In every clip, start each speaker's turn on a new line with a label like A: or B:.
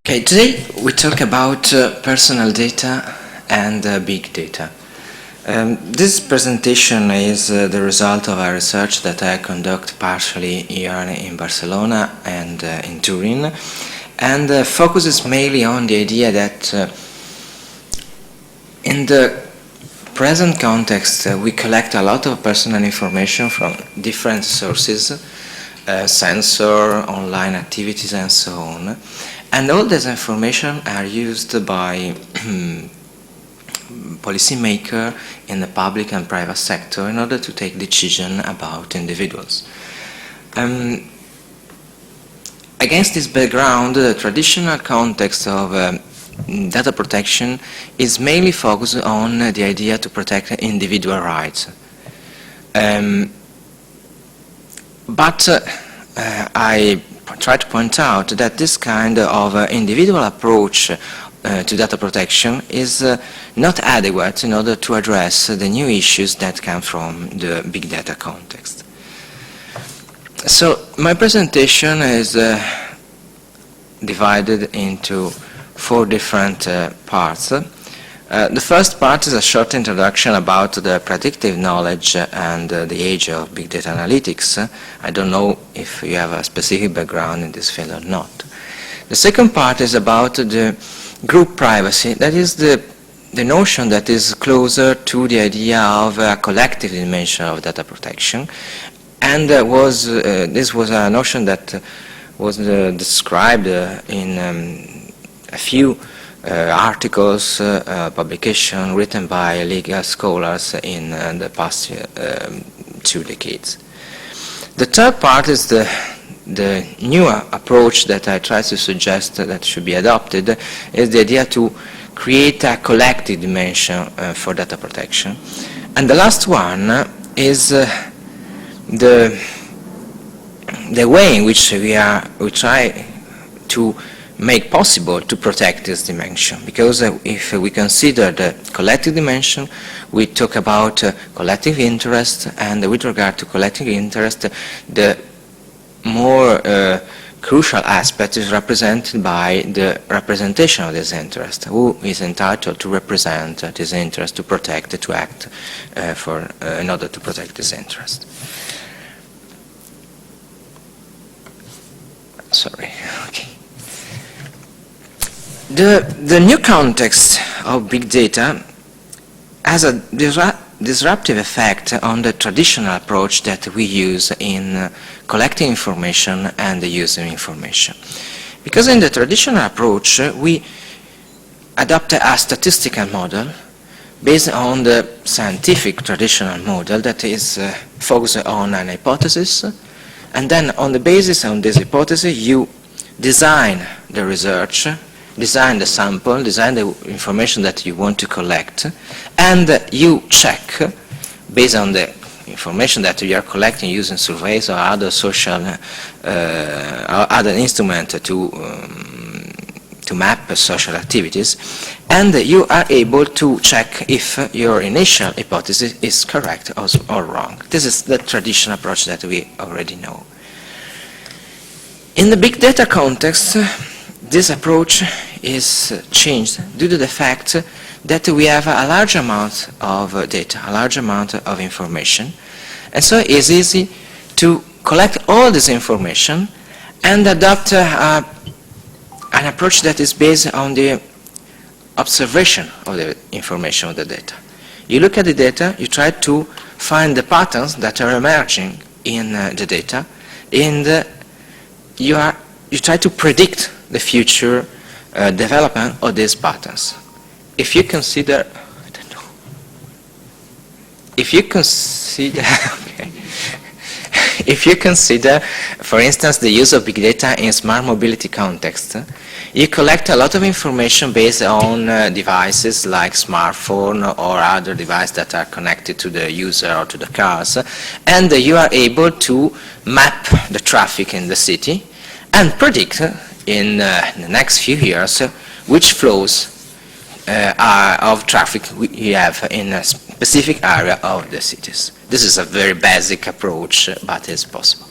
A: Okay, today we talk about personal data and big data. This presentation is the result of a research that I conduct partially here in Barcelona and in Turin, and focuses mainly on the idea that in the present context we collect a lot of personal information from different sources, sensor, online activities and so on. And all this information are used by policymakers in the public and private sector in order to take decisions about individuals. Against this background, the traditional context of data protection is mainly focused on the idea to protect individual rights. But I try to point out that this kind of individual approach to data protection is not adequate in order to address the new issues that come from the big data context. So my presentation is divided into 4 different parts. The first part is a short introduction about the predictive knowledge and the age of big data analytics. I don't know if you have a specific background in this field or not. The second part is about the group privacy. That is the notion that is closer to the idea of a collective dimension of data protection. And this was a notion that was described in a few articles, publications written by legal scholars in the past 2 decades. The third part is the new approach that I try to suggest that should be adopted, is the idea to create a collective dimension for data protection. And the last one is the way in which we try to make possible to protect this dimension, because if we consider the collective dimension, we talk about collective interest, and with regard to collective interest, the more crucial aspect is represented by the representation of this interest. Who is entitled to represent this interest, to protect, to act in order to protect this interest. Sorry. Okay. The new context of big data has a disruptive effect on the traditional approach that we use in collecting information and the use of information. Because in the traditional approach, we adopt a statistical model based on the scientific traditional model that is focused on an hypothesis, and then on the basis of this hypothesis, you design the research, design the sample, design the information that you want to collect, and you check, based on the information that you are collecting using surveys or other social, other instruments to map social activities, and you are able to check if your initial hypothesis is correct or wrong. This is the traditional approach that we already know. In the big data context, this approach is changed due to the fact that we have a large amount of data, a large amount of information, and so it is easy to collect all this information and adopt an approach that is based on the observation of the information of the data. You look at the data, you try to find the patterns that are emerging in the data, and you try to predict the future development of these patterns. If you consider, I don't know, if you consider, okay. If you consider, for instance, the use of big data in smart mobility context, you collect a lot of information based on devices like smartphone or other devices that are connected to the user or to the cars, and you are able to map the traffic in the city and predict in the next few years which flows of traffic we have in a specific area of the cities. This is a very basic approach, but it's possible.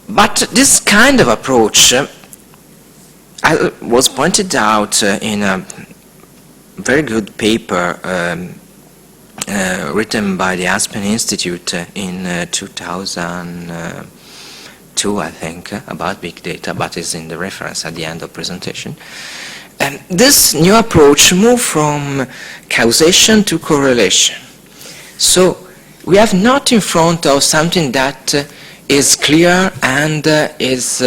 A: But this kind of approach as was pointed out in a very good paper written by the Aspen Institute in 2002, I think, about big data, but is in the reference at the end of presentation. This new approach moved from causation to correlation. So we have not in front of something that is clear and is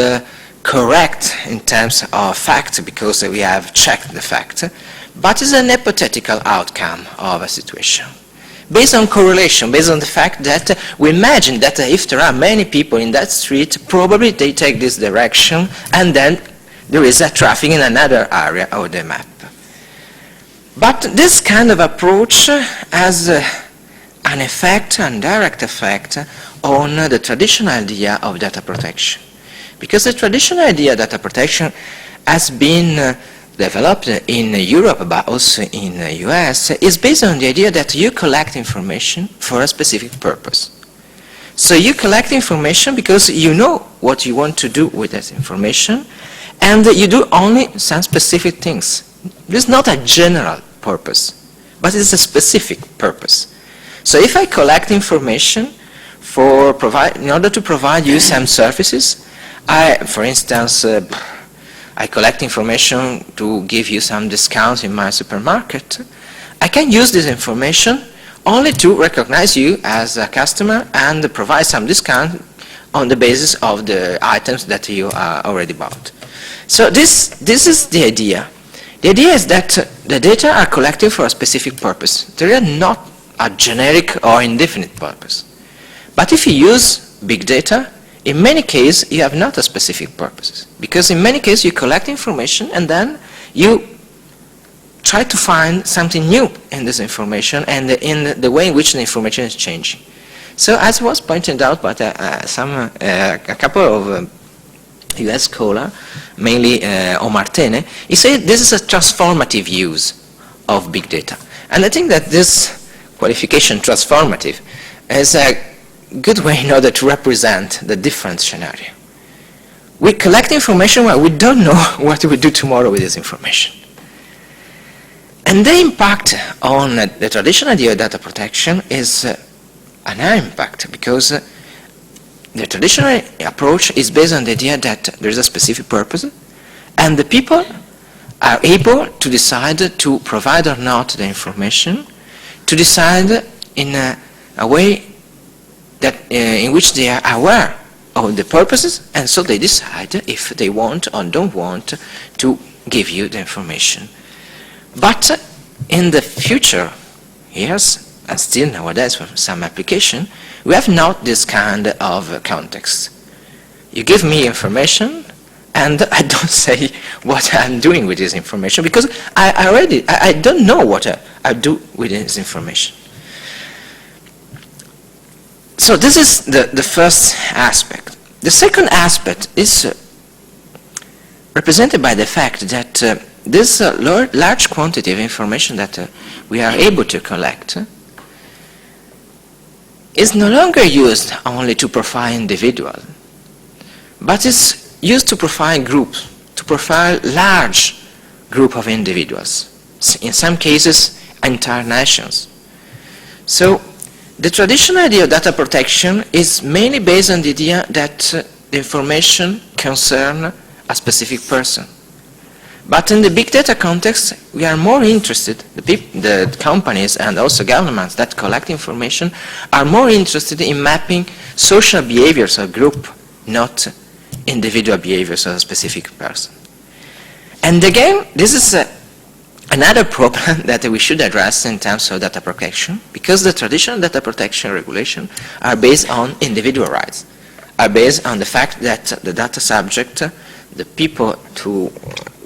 A: correct in terms of fact, because we have checked the fact, but is an hypothetical outcome of a situation. Based on correlation, based on the fact that we imagine that if there are many people in that street, probably they take this direction, and then there is a traffic in another area of the map. But this kind of approach has an effect, an indirect effect, on the traditional idea of data protection. Because the traditional idea of data protection has been developed in Europe, but also in the US, is based on the idea that you collect information for a specific purpose. So you collect information because you know what you want to do with that information, and you do only some specific things. This is not a general purpose, but it's a specific purpose. So if I collect information in order to provide you some services, for instance, I collect information to give you some discounts in my supermarket, I can use this information only to recognize you as a customer and provide some discount on the basis of the items that you already bought. So this is the idea. The idea is that the data are collected for a specific purpose. They are not a generic or indefinite purpose. But if you use big data, in many cases you have not a specific purpose, because in many cases you collect information and then you try to find something new in this information and in the way in which the information is changing. So as was pointed out by a couple of US scholars, mainly Omartene, he said this is a transformative use of big data. And I think that this qualification, transformative, is a good way in order to represent the different scenario. We collect information where we don't know what we do tomorrow with this information. And the impact on the traditional idea of data protection is an impact, because the traditional approach is based on the idea that there is a specific purpose, and the people are able to decide to provide or not the information, to decide in a way that in which they are aware of the purposes, and so they decide if they want or don't want to give you the information. But in the future years, and still nowadays for some application, we have not this kind of context. You give me information, and I don't say what I'm doing with this information, because I don't know what I do with this information. So this is the first aspect. The second aspect is represented by the fact that this large quantity of information that we are able to collect is no longer used only to profile individuals, but is used to profile groups, to profile large group of individuals, in some cases entire nations. So the traditional idea of data protection is mainly based on the idea that the information concerns a specific person. But in the big data context, we are more interested, the companies and also governments that collect information are more interested in mapping social behaviors of a group, not individual behaviors of a specific person. And again, this is another problem that we should address in terms of data protection, because the traditional data protection regulation are based on individual rights, are based on the fact that the data subject, the people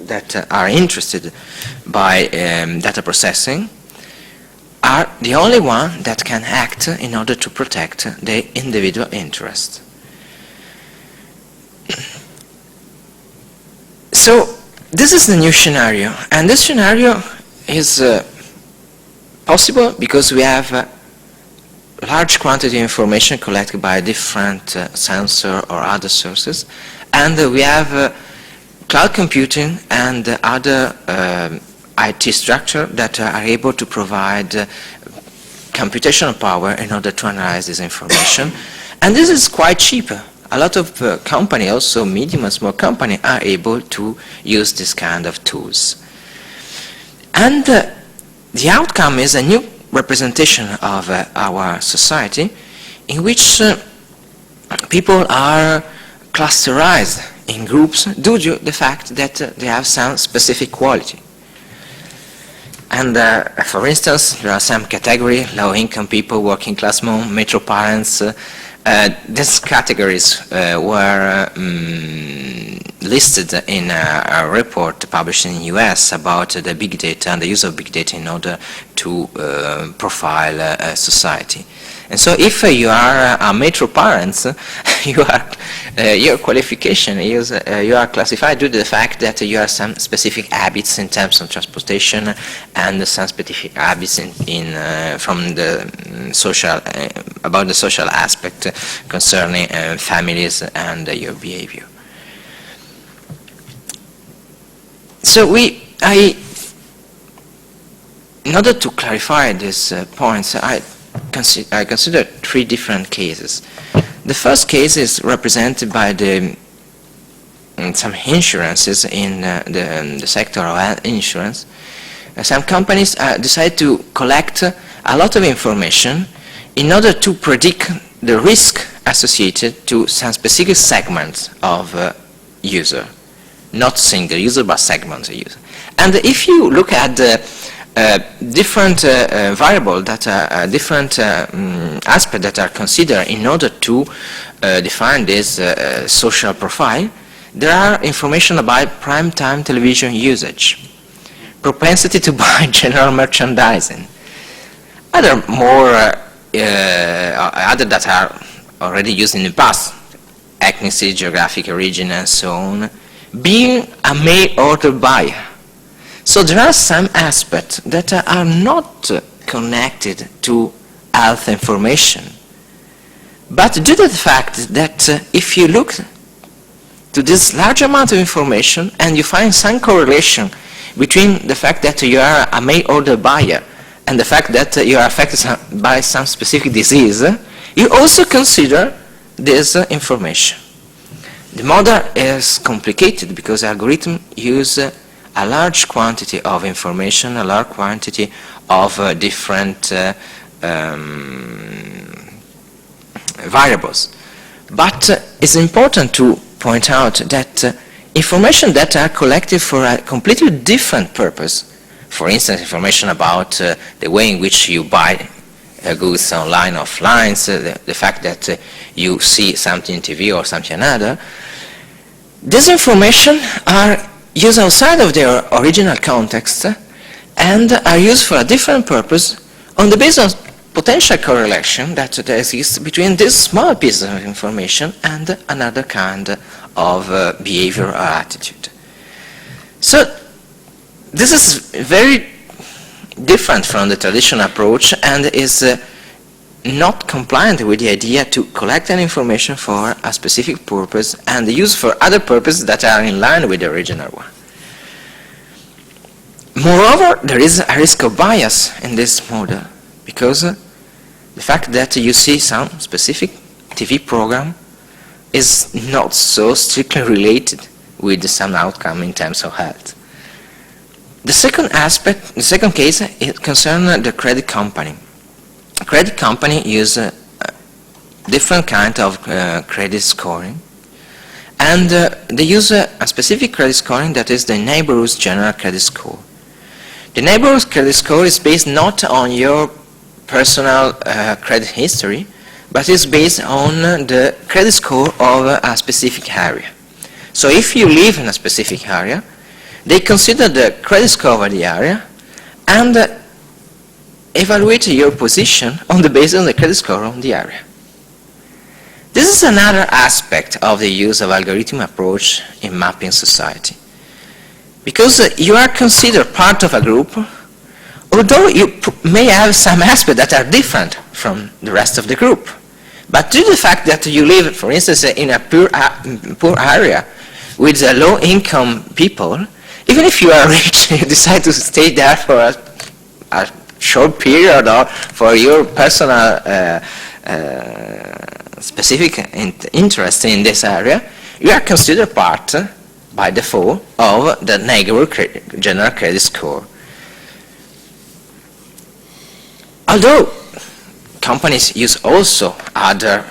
A: that are interested by data processing, are the only one that can act in order to protect the individual interest. So this is the new scenario, and this scenario is possible because we have large quantity of information collected by different sensor or other sources, and we have cloud computing and other IT structure that are able to provide computational power in order to analyze this information. And this is quite cheap. A lot of companies, also medium and small companies, are able to use this kind of tools. And the outcome is a new representation of our society in which people are clusterized in groups due to the fact that they have some specific quality. And for instance, there are some categories: low-income people, working-class mom, metro parents. These categories were listed in a report published in the US about the big data and the use of big data in order to profile society. And so if you are a metro parent, your qualification is you are classified due to the fact that you have some specific habits in terms of transportation and some specific habits from the social about the social aspect concerning families and your behavior. So in order to clarify these points, I consider three different cases. The first case is represented by some insurances in the sector of health insurance. Some companies decide to collect a lot of information in order to predict the risk associated to some specific segments of user, not single user but segments of user. And if you look at the different variables that are different aspects that are considered in order to define this social profile, there are information about prime time television usage, propensity to buy general merchandising, other that are already used in the past, ethnicity, geographic origin, and so on, being a mail-order buyer. So there are some aspects that are not connected to health information. But due to the fact that if you look to this large amount of information and you find some correlation between the fact that you are a mail-order buyer and the fact that you are affected by some specific disease, you also consider this information. The model is complicated because algorithms use a large quantity of information, a large quantity of different variables. But it's important to point out that information that are collected for a completely different purpose, for instance, information about the way in which you buy goods online, offline, the fact that you see something on TV or something another, this information are used outside of their original context and are used for a different purpose on the basis of potential correlation that there exists between this small piece of information and another kind of behavior or attitude. So this is very different from the traditional approach and is not compliant with the idea to collect an information for a specific purpose and use for other purposes that are in line with the original one. Moreover, there is a risk of bias in this model because the fact that you see some specific TV program is not so strictly related with some outcome in terms of health. The second aspect, the second case, it concerns the credit company. Credit company use different kind of credit scoring, and they use a specific credit scoring that is the neighborhood's general credit score. The neighborhood credit score is based not on your personal credit history, but is based on the credit score of a specific area. So if you live in a specific area, they consider the credit score of the area and evaluate your position on the basis of the credit score of the area. This is another aspect of the use of algorithm approach in mapping society. Because you are considered part of a group, although you may have some aspects that are different from the rest of the group. But due to the fact that you live, for instance, in a poor area, with low-income people, even if you are rich, you decide to stay there for a short period or for your personal specific interest in this area, you are considered part, by default, of the negative general credit score. Although companies use also other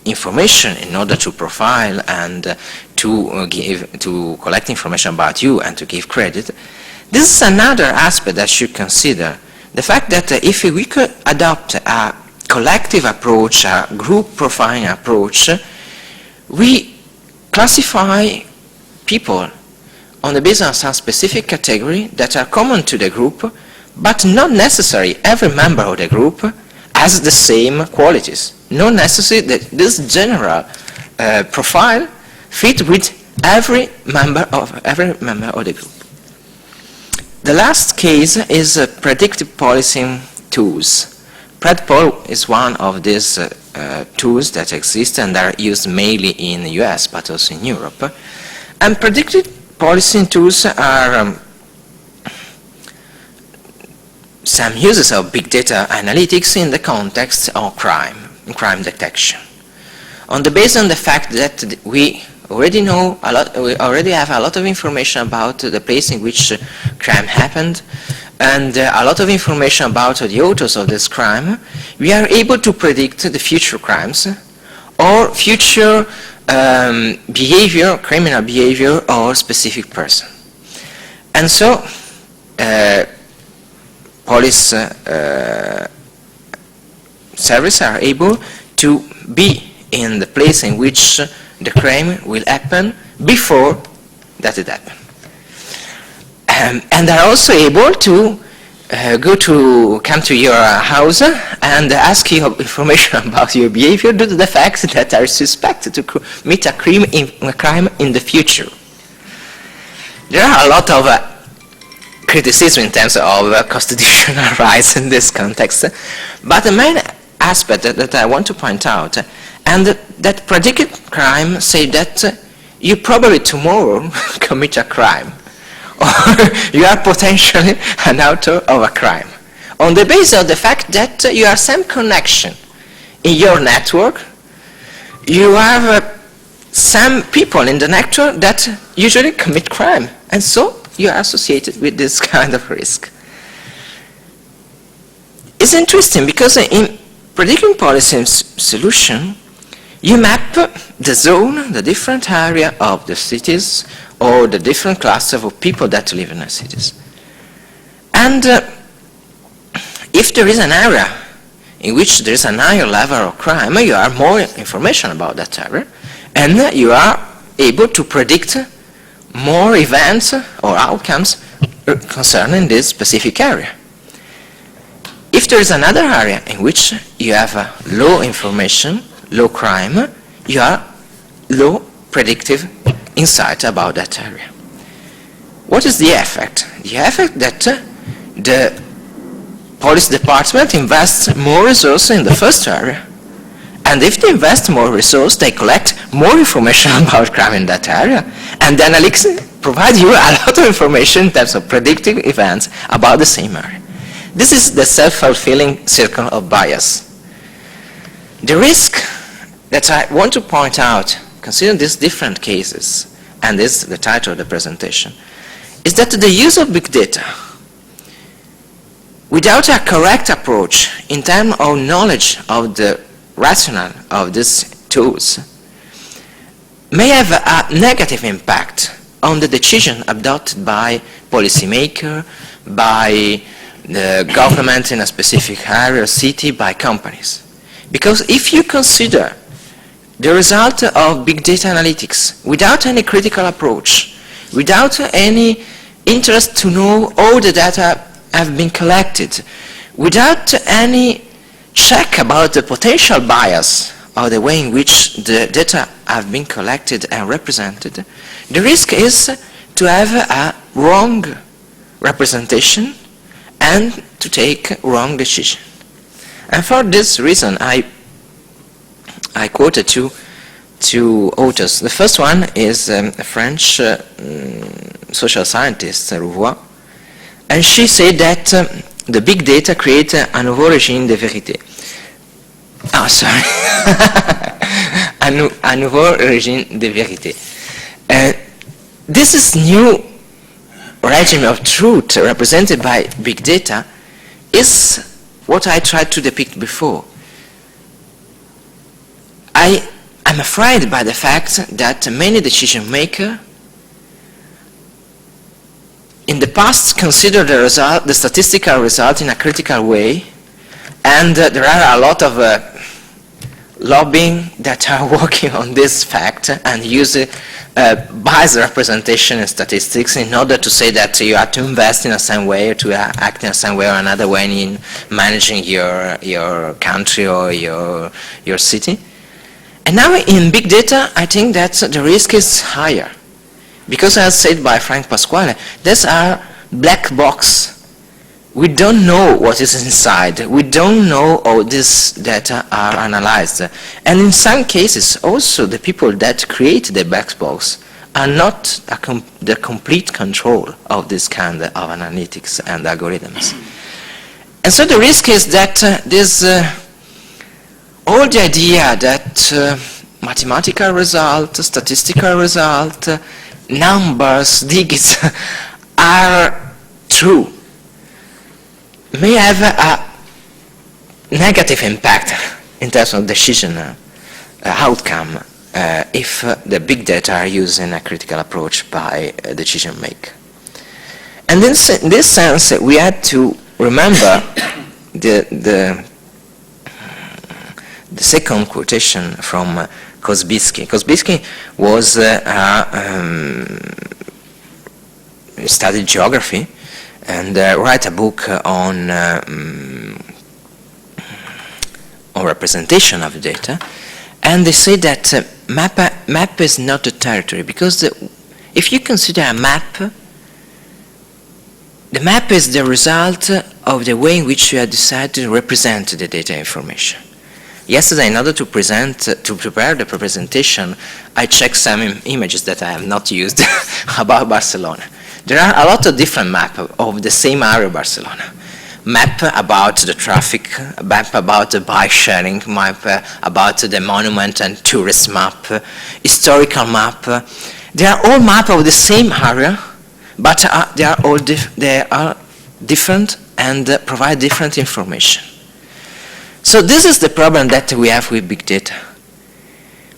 A: information in order to profile and to collect information about you and to give credit, this is another aspect that should consider. The fact that if we could adopt a collective approach, a group profiling approach, we classify people on the basis of some specific category that are common to the group, but not necessarily every member of the group has the same qualities. Not necessarily that this general profile fit with every member of the group. The last case is predictive policing tools. PredPol is one of these tools that exist and are used mainly in the US, but also in Europe. And predictive policing tools are some uses of big data analytics in the context of crime detection. On the basis of the fact that we already know a lot, we already have a lot of information about the place in which crime happened, and a lot of information about the authors of this crime, we are able to predict the future crimes or future behavior, criminal behavior, or specific person. And so, police services are able to be in the place in which the crime will happen before that it happens. And are also able to come to your house and ask you information about your behavior due to the fact that are suspected to commit a crime in the future. There are a lot of criticism in terms of constitutional rights in this context, but the main aspect that I want to point out, and that predicted crime say that you probably tomorrow commit a crime, or you are potentially an author of a crime, on the basis of the fact that you have some connection in your network. You have some people in the network that usually commit crime, and so you are associated with this kind of risk. It's interesting because in predicting policy solution, you map the zone, the different area of the cities, or the different clusters of people that live in the cities. And if there is an area in which there is a higher level of crime, you have more information about that area, and you are able to predict more events or outcomes concerning this specific area. If there is another area in which you have low information, low crime, you have low predictive insight about that area. What is the effect? The effect that the police department invests more resources in the first area. And if they invest more resources, they collect more information about crime in that area. And the analytics provide you a lot of information in terms of predictive events about the same area. This is the self-fulfilling circle of bias. The risk that I want to point out, considering these different cases, and this is the title of the presentation, is that the use of big data without a correct approach in terms of knowledge of the rationale of these tools may have a negative impact on the decision adopted by policymakers, by the government in a specific area or city, by companies. Because if you consider the result of big data analytics without any critical approach, without any interest to know all the data have been collected, without any check about the potential bias or the way in which the data have been collected and represented, the risk is to have a wrong representation and to take wrong decision. And for this reason, I quoted to two authors. The first one is a French social scientist, Rouvois, and she said that the big data create un nouveau régime de vérité. Oh, sorry. Un nouveau régime de vérité. This is new regime of truth represented by big data is what I tried to depict before. I'm afraid by the fact that many decision makers in the past considered the statistical result in a critical way, and there are a lot of lobbying that are working on this fact and use biased representation in statistics in order to say that you have to invest in a certain way or to act in a certain way or another way in managing your country or your city. And now in big data, I think that the risk is higher. Because as said by Frank Pasquale, these are black box. We don't know what is inside. We don't know how these data are analyzed. And in some cases, also the people that create the black box are not the complete control of this kind of analytics and algorithms. And so the risk is that all the idea that mathematical result, statistical result, numbers, digits are true may have a negative impact in terms of decision outcome if the big data are used in a critical approach by a decision maker. And in this sense, we had to remember the second quotation from Kosbisky. Kosbisky was studied geography and write a book on representation of data, and they say that map is not a territory, because if you consider a map, the map is the result of the way in which you have decided to represent the data information. Yesterday, in order to prepare the presentation, I checked some images that I have not used about Barcelona. There are a lot of different maps of the same area of Barcelona. Map about the traffic, map about the bike sharing, map about the monument and tourist map, historical map. They are all maps of the same area, but they are different and provide different information. So this is the problem that we have with big data.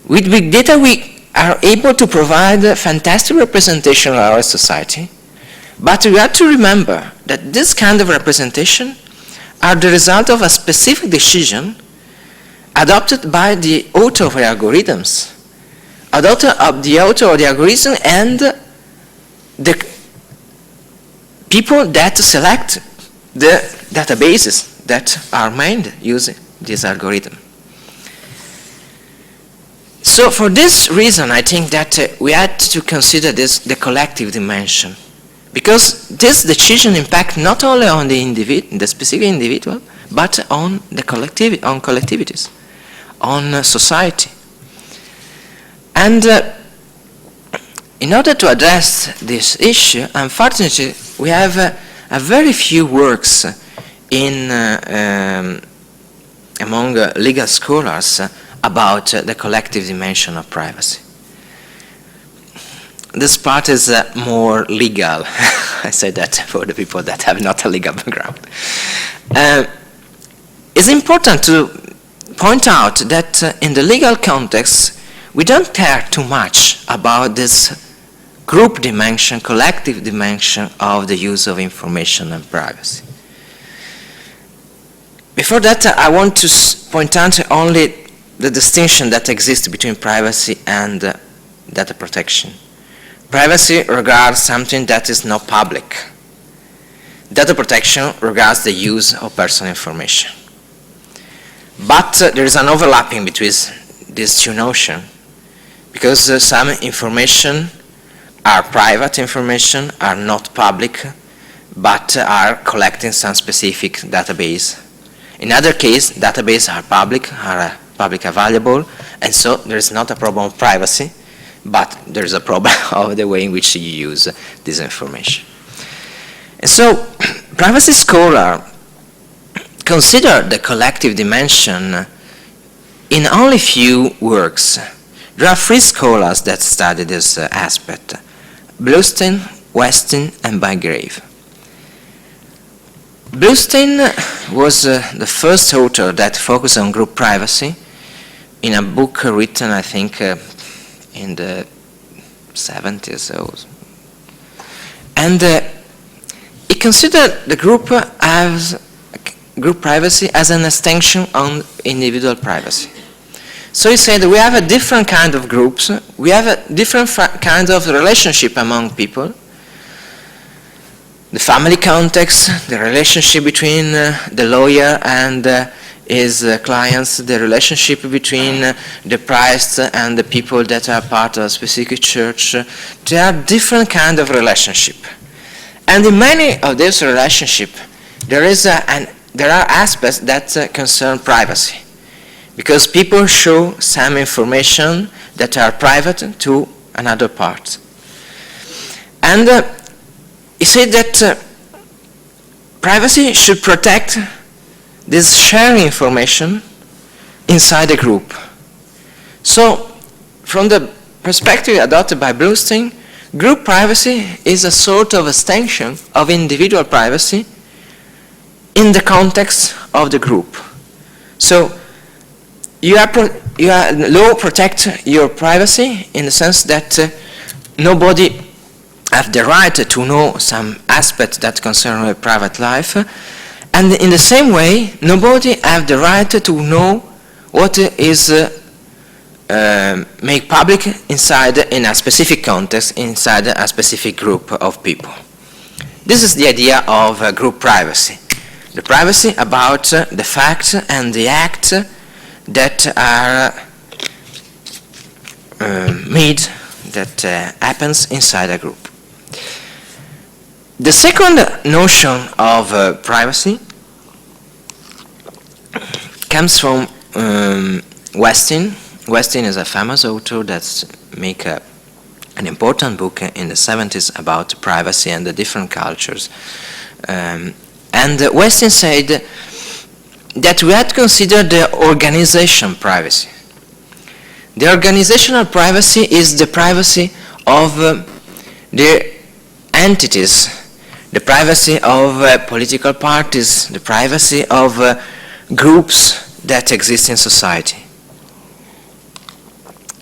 A: With big data, we are able to provide a fantastic representation of our society, but we have to remember that this kind of representation are the result of a specific decision adopted by the author of the algorithms, adopted of the author of the algorithm and the people that select the databases that are mined using this algorithm. So for this reason, I think that we had to consider the collective dimension, because this decision impacts not only on the specific individual, but on the collectivities, on society. And in order to address this issue, unfortunately, we have a very few works among legal scholars about the collective dimension of privacy. This part is more legal. I say that for the people that have not a legal background. It's important to point out that in the legal context, we don't care too much about this group dimension, collective dimension of the use of information and privacy. Before that, I want to point out only the distinction that exists between privacy and data protection. Privacy regards something that is not public. Data protection regards the use of personal information. But there is an overlapping between these two notions, because some information are private information, are not public, but are collected in some specific database. In other cases, databases are public, are public available, and so there is not a problem of privacy, but there is a problem of the way in which you use this information. And so privacy scholars consider the collective dimension in only few works. There are 3 scholars that study this aspect: Bluestein, Westin, and Bygrave. Bluestein was the first author that focused on group privacy in a book written, I think, in the 70s. And he considered the group privacy as an extension on individual privacy. So he said we have a different kind of groups, we have a different kind of relationship among people. The family context, the relationship between the lawyer and his clients, the relationship between the priest and the people that are part of a specific church. There are different kind of relationship. And in many of these relationships, there are aspects that concern privacy, because people show some information that are private to another part. And he said that privacy should protect this sharing information inside a group. So, from the perspective adopted by Bluestein, group privacy is a sort of extension of individual privacy in the context of the group. So, law protect your privacy in the sense that nobody have the right to know some aspects that concern your private life, and in the same way, nobody have the right to know what is made public in a specific context, inside a specific group of people. This is the idea of group privacy. The privacy about the facts and the acts that are made, that happens inside a group. The second notion of privacy comes from Westin. Westin is a famous author that make an important book in the 70s about privacy and the different cultures. And Westin said that we had to consider the organization privacy. The organizational privacy is the privacy of the entities, the privacy of political parties, the privacy of groups that exist in society.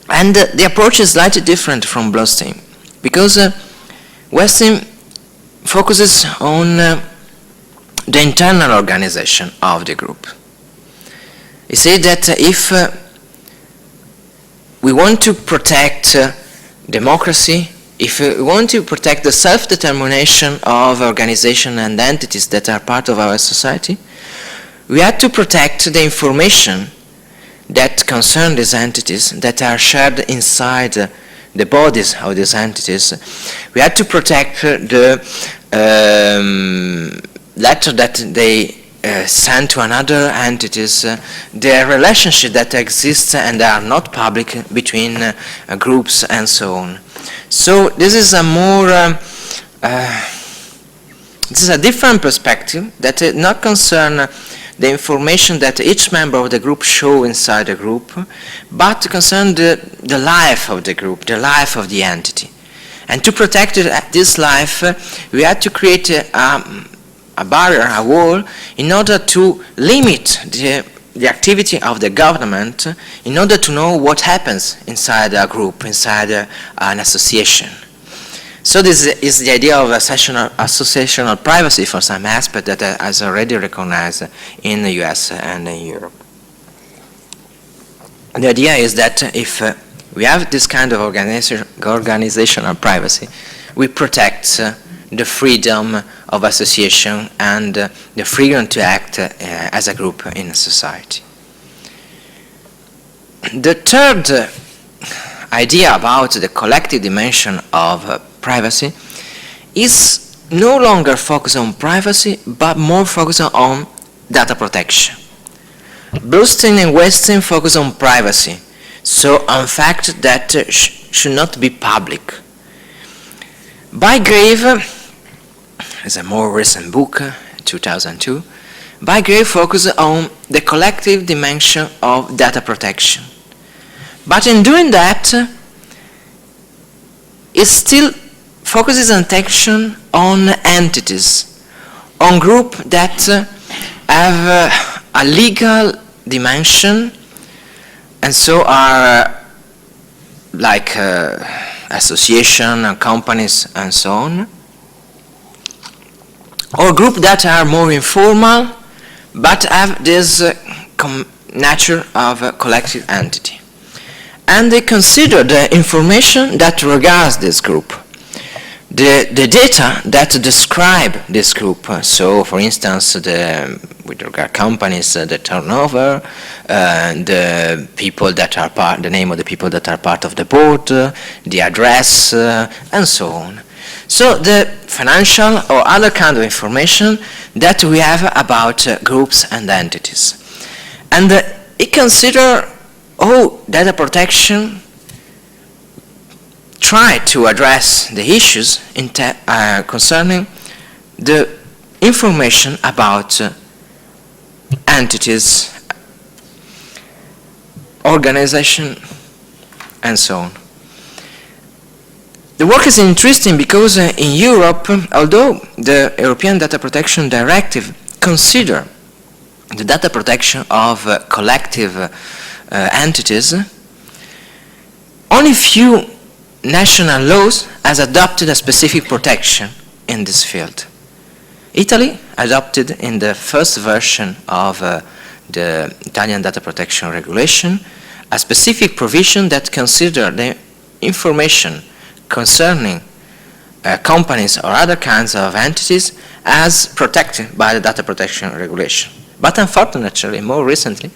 A: And the approach is slightly different from Bluestein, because Westin focuses on the internal organization of the group. He said that if we want to protect democracy, if we want to protect the self-determination of organizations and entities that are part of our society, we have to protect the information that concern these entities, that are shared inside the bodies of these entities. We have to protect the letter that they send to another entities, the relationship that exists and are not public between groups and so on. So this is a more, this is a different perspective that does not concern the information that each member of the group show inside the group, but concern the life of the group, the life of the entity. And to protect this life, we had to create a barrier, a wall, in order to limit the activity of the government, in order to know what happens inside a group, inside an association. So this is the idea of associational privacy for some aspect that is already recognized in the US and in Europe. The idea is that if we have this kind of organizational privacy, we protect the freedom of association and the freedom to act as a group in a society. The third idea about the collective dimension of privacy is no longer focused on privacy, but more focused on data protection. Bluestein and Westin focus on privacy, so on fact that should not be public. Bygrave is a more recent book, 2002. Bygrave focuses on the collective dimension of data protection. But in doing that, it still focuses attention on entities, on groups that have a legal dimension, and so are like association and companies and so on, or groups that are more informal but have this nature of a collective entity. And they consider the information that regards this group, the data that describe this group. So, for instance, with regard companies, the turnover, the people that are part, the name of the people that are part of the board, the address, and so on. So, the financial or other kind of information that we have about groups and entities. And it consider data protection try to address the issues concerning the information about entities, organization, and so on. The work is interesting because in Europe, although the European Data Protection Directive consider the data protection of collective entities, only few national laws has adopted a specific protection in this field. Italy adopted in the first version of the Italian Data Protection Regulation a specific provision that considered the information concerning companies or other kinds of entities as protected by the Data Protection Regulation. But unfortunately, more recently,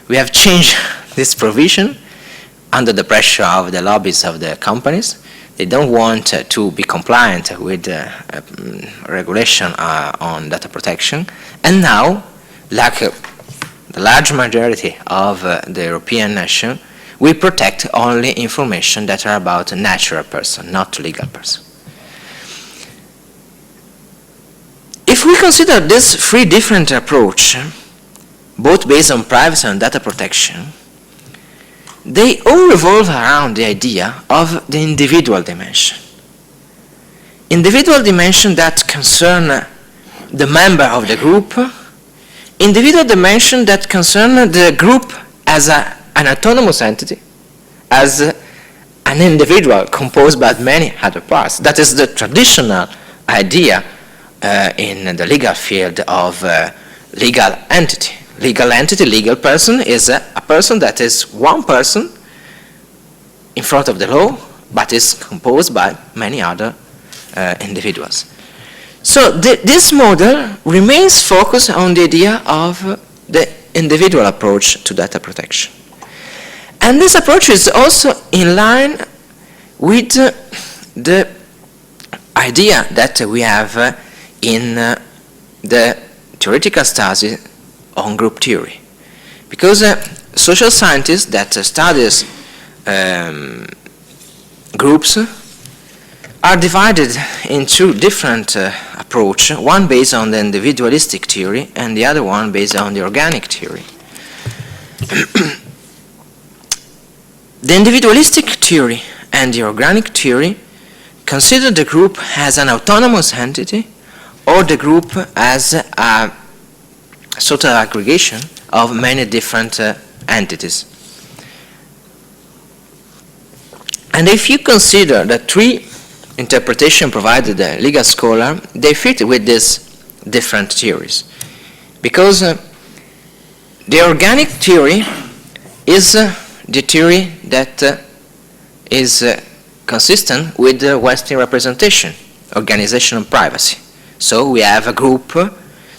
A: we have changed this provision under the pressure of the lobbies of the companies. They don't want to be compliant with the regulation on data protection. And now, like the large majority of the European nation, we protect only information that are about a natural person, not legal person. If we consider this three different approach, both based on privacy and data protection, they all revolve around the idea of the individual dimension. Individual dimension that concern the member of the group, individual dimension that concern the group as an autonomous entity, as an individual composed by many other parts. That is the traditional idea in the legal field of legal entity. Legal entity, legal person, is a person that is one person in front of the law, but is composed by many other individuals. So this model remains focused on the idea of the individual approach to data protection. And this approach is also in line with the idea that we have in the theoretical study on group theory. Because social scientists that studies groups are divided into different approaches, one based on the individualistic theory and the other one based on the organic theory. The individualistic theory and the organic theory consider the group as an autonomous entity or the group as a sort of aggregation of many different entities. And if you consider the three interpretations provided by the legal scholar, they fit with these different theories. Because the organic theory is the theory that is consistent with the Western representation, organizational privacy. So we have a group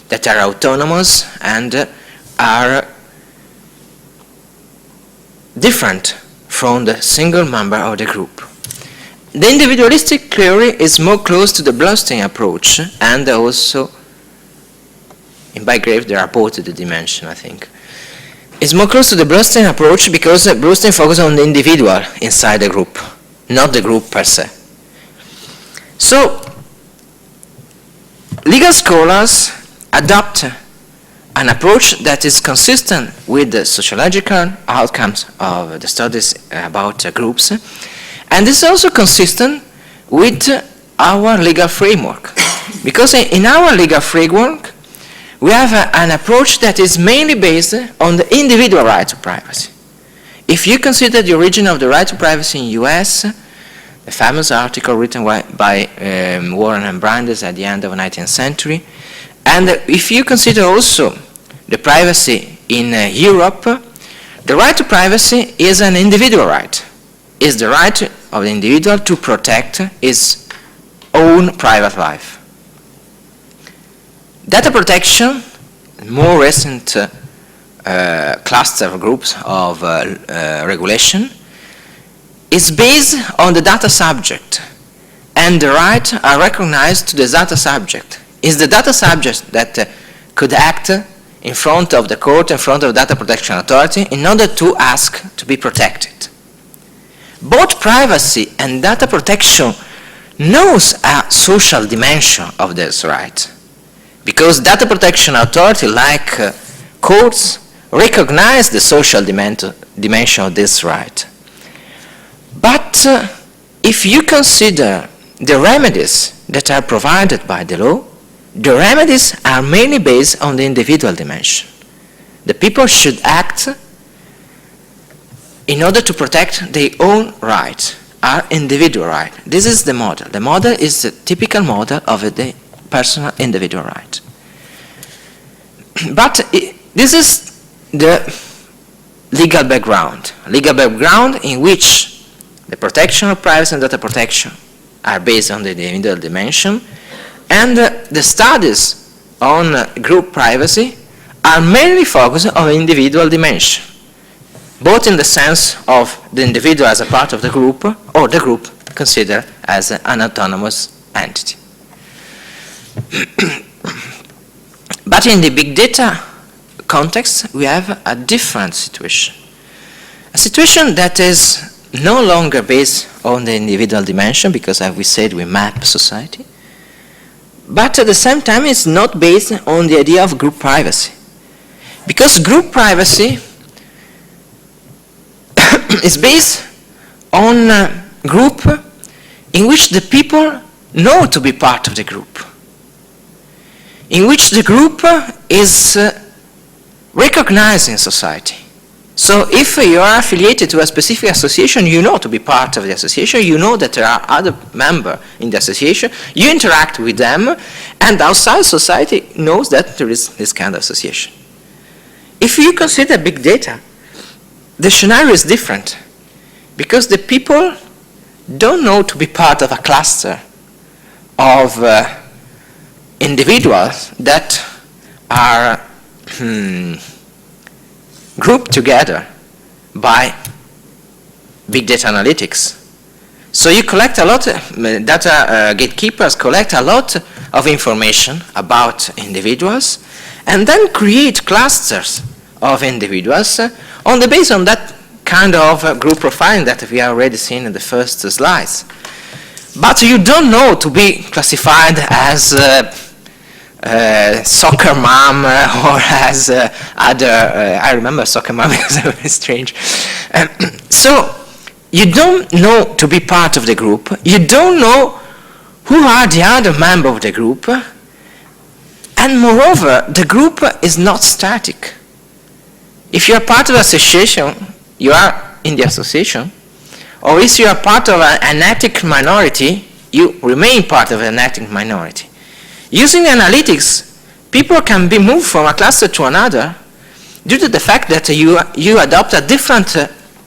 A: that are autonomous and are different from the single member of the group. The individualistic theory is more close to the Bluestein approach, and also in Bygrave there are both the dimension, I think. It's more close to the Bernstein approach because Bernstein focuses on the individual inside the group, not the group per se. So, legal scholars adopt an approach that is consistent with the sociological outcomes of the studies about groups, and is also consistent with our legal framework. Because in our legal framework, we have an approach that is mainly based on the individual right to privacy. If you consider the origin of the right to privacy in the US, the famous article written by Warren and Brandes at the end of the 19th century, and if you consider also the privacy in Europe, the right to privacy is an individual right. It's the right of the individual to protect his own private life. Data protection, more recent cluster of groups of regulation, is based on the data subject, and the rights are recognized to the data subject. It's the data subject that could act in front of the court, in front of the data protection authority, in order to ask to be protected. Both privacy and data protection knows a social dimension of this right, because data protection authority, like courts, recognize the social dimension of this right. But if you consider the remedies that are provided by the law, the remedies are mainly based on the individual dimension. The people should act in order to protect their own rights, our individual right. This is the model. The model is the typical model of the personal individual right. But this is the legal background in which the protection of privacy and data protection are based on the individual dimension, and the studies on group privacy are mainly focused on the individual dimension, both in the sense of the individual as a part of the group or the group considered as an autonomous entity. But in the big data context, we have a different situation. A situation that is no longer based on the individual dimension, because as we said, we map society, but at the same time it's not based on the idea of group privacy. Because group privacy is based on a group in which the people know to be part of the group, in which the group is recognized in society. So if you are affiliated to a specific association, you know to be part of the association, you know that there are other members in the association, you interact with them, and outside society knows that there is this kind of association. If you consider big data, the scenario is different, because the people don't know to be part of a cluster of individuals that are grouped together by big data analytics. So you collect a lot, data gatekeepers collect a lot of information about individuals and then create clusters of individuals on the basis of that kind of group profiling that we have already seen in the first slides. But you don't know to be classified as soccer mom or as other, I remember soccer mom because it was very strange. So you don't know to be part of the group, you don't know who are the other members of the group, and moreover, the group is not static. If you are part of an association, you are in the association, or if you are part of an ethnic minority, you remain part of an ethnic minority. Using analytics, people can be moved from a cluster to another due to the fact that you adopt a different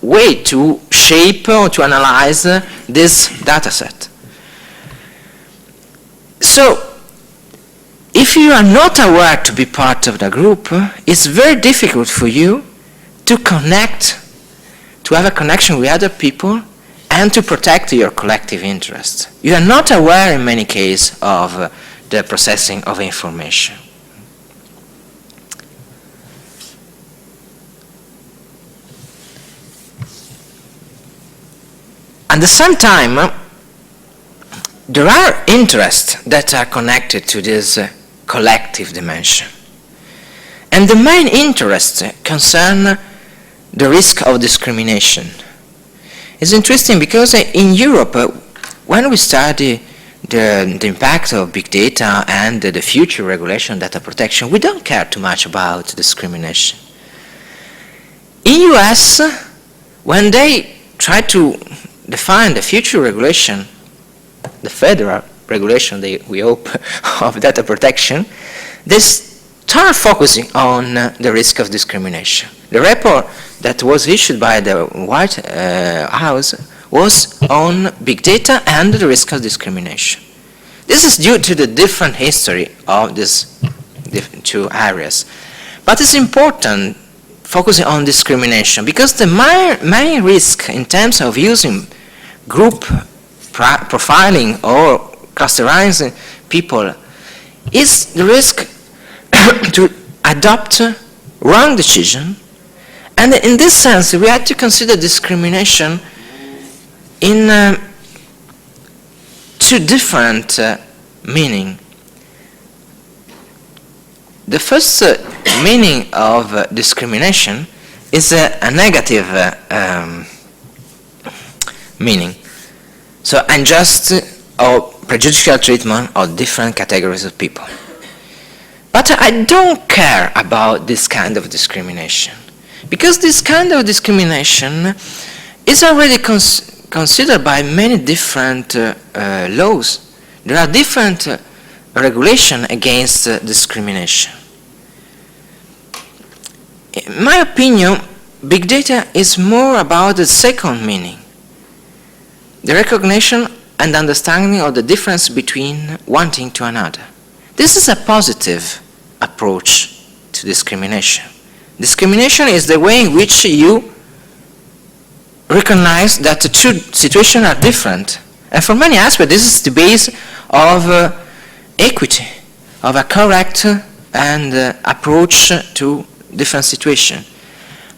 A: way to shape or to analyze this data set. So, if you are not aware to be part of the group, it's very difficult for you to connect, to have a connection with other people and to protect your collective interests. You are not aware in many cases of the processing of information. At the same time, there are interests that are connected to this collective dimension. And the main interests concern the risk of discrimination. It's interesting because in Europe, when we study the impact of big data and the future regulation data protection, we don't care too much about discrimination. In US, when they try to define the future regulation, the federal regulation, we hope, of data protection, they start focusing on the risk of discrimination. The report that was issued by the White House was on big data and the risk of discrimination. This is due to the different history of these two areas. But it's important focusing on discrimination because the main risk in terms of using group profiling or clusterizing people is the risk to adopt wrong decision. And in this sense, we have to consider discrimination in two different meanings. The first meaning of discrimination is a negative meaning. So unjust or prejudicial treatment of different categories of people. But I don't care about this kind of discrimination, because this kind of discrimination is already considered by many different laws. There are different regulations against discrimination. In my opinion, big data is more about the second meaning, the recognition and understanding of the difference between one thing to another. This is a positive approach to discrimination. Discrimination is the way in which you recognize that the two situations are different. And for many aspects, this is the base of equity, of a correct and approach to different situations.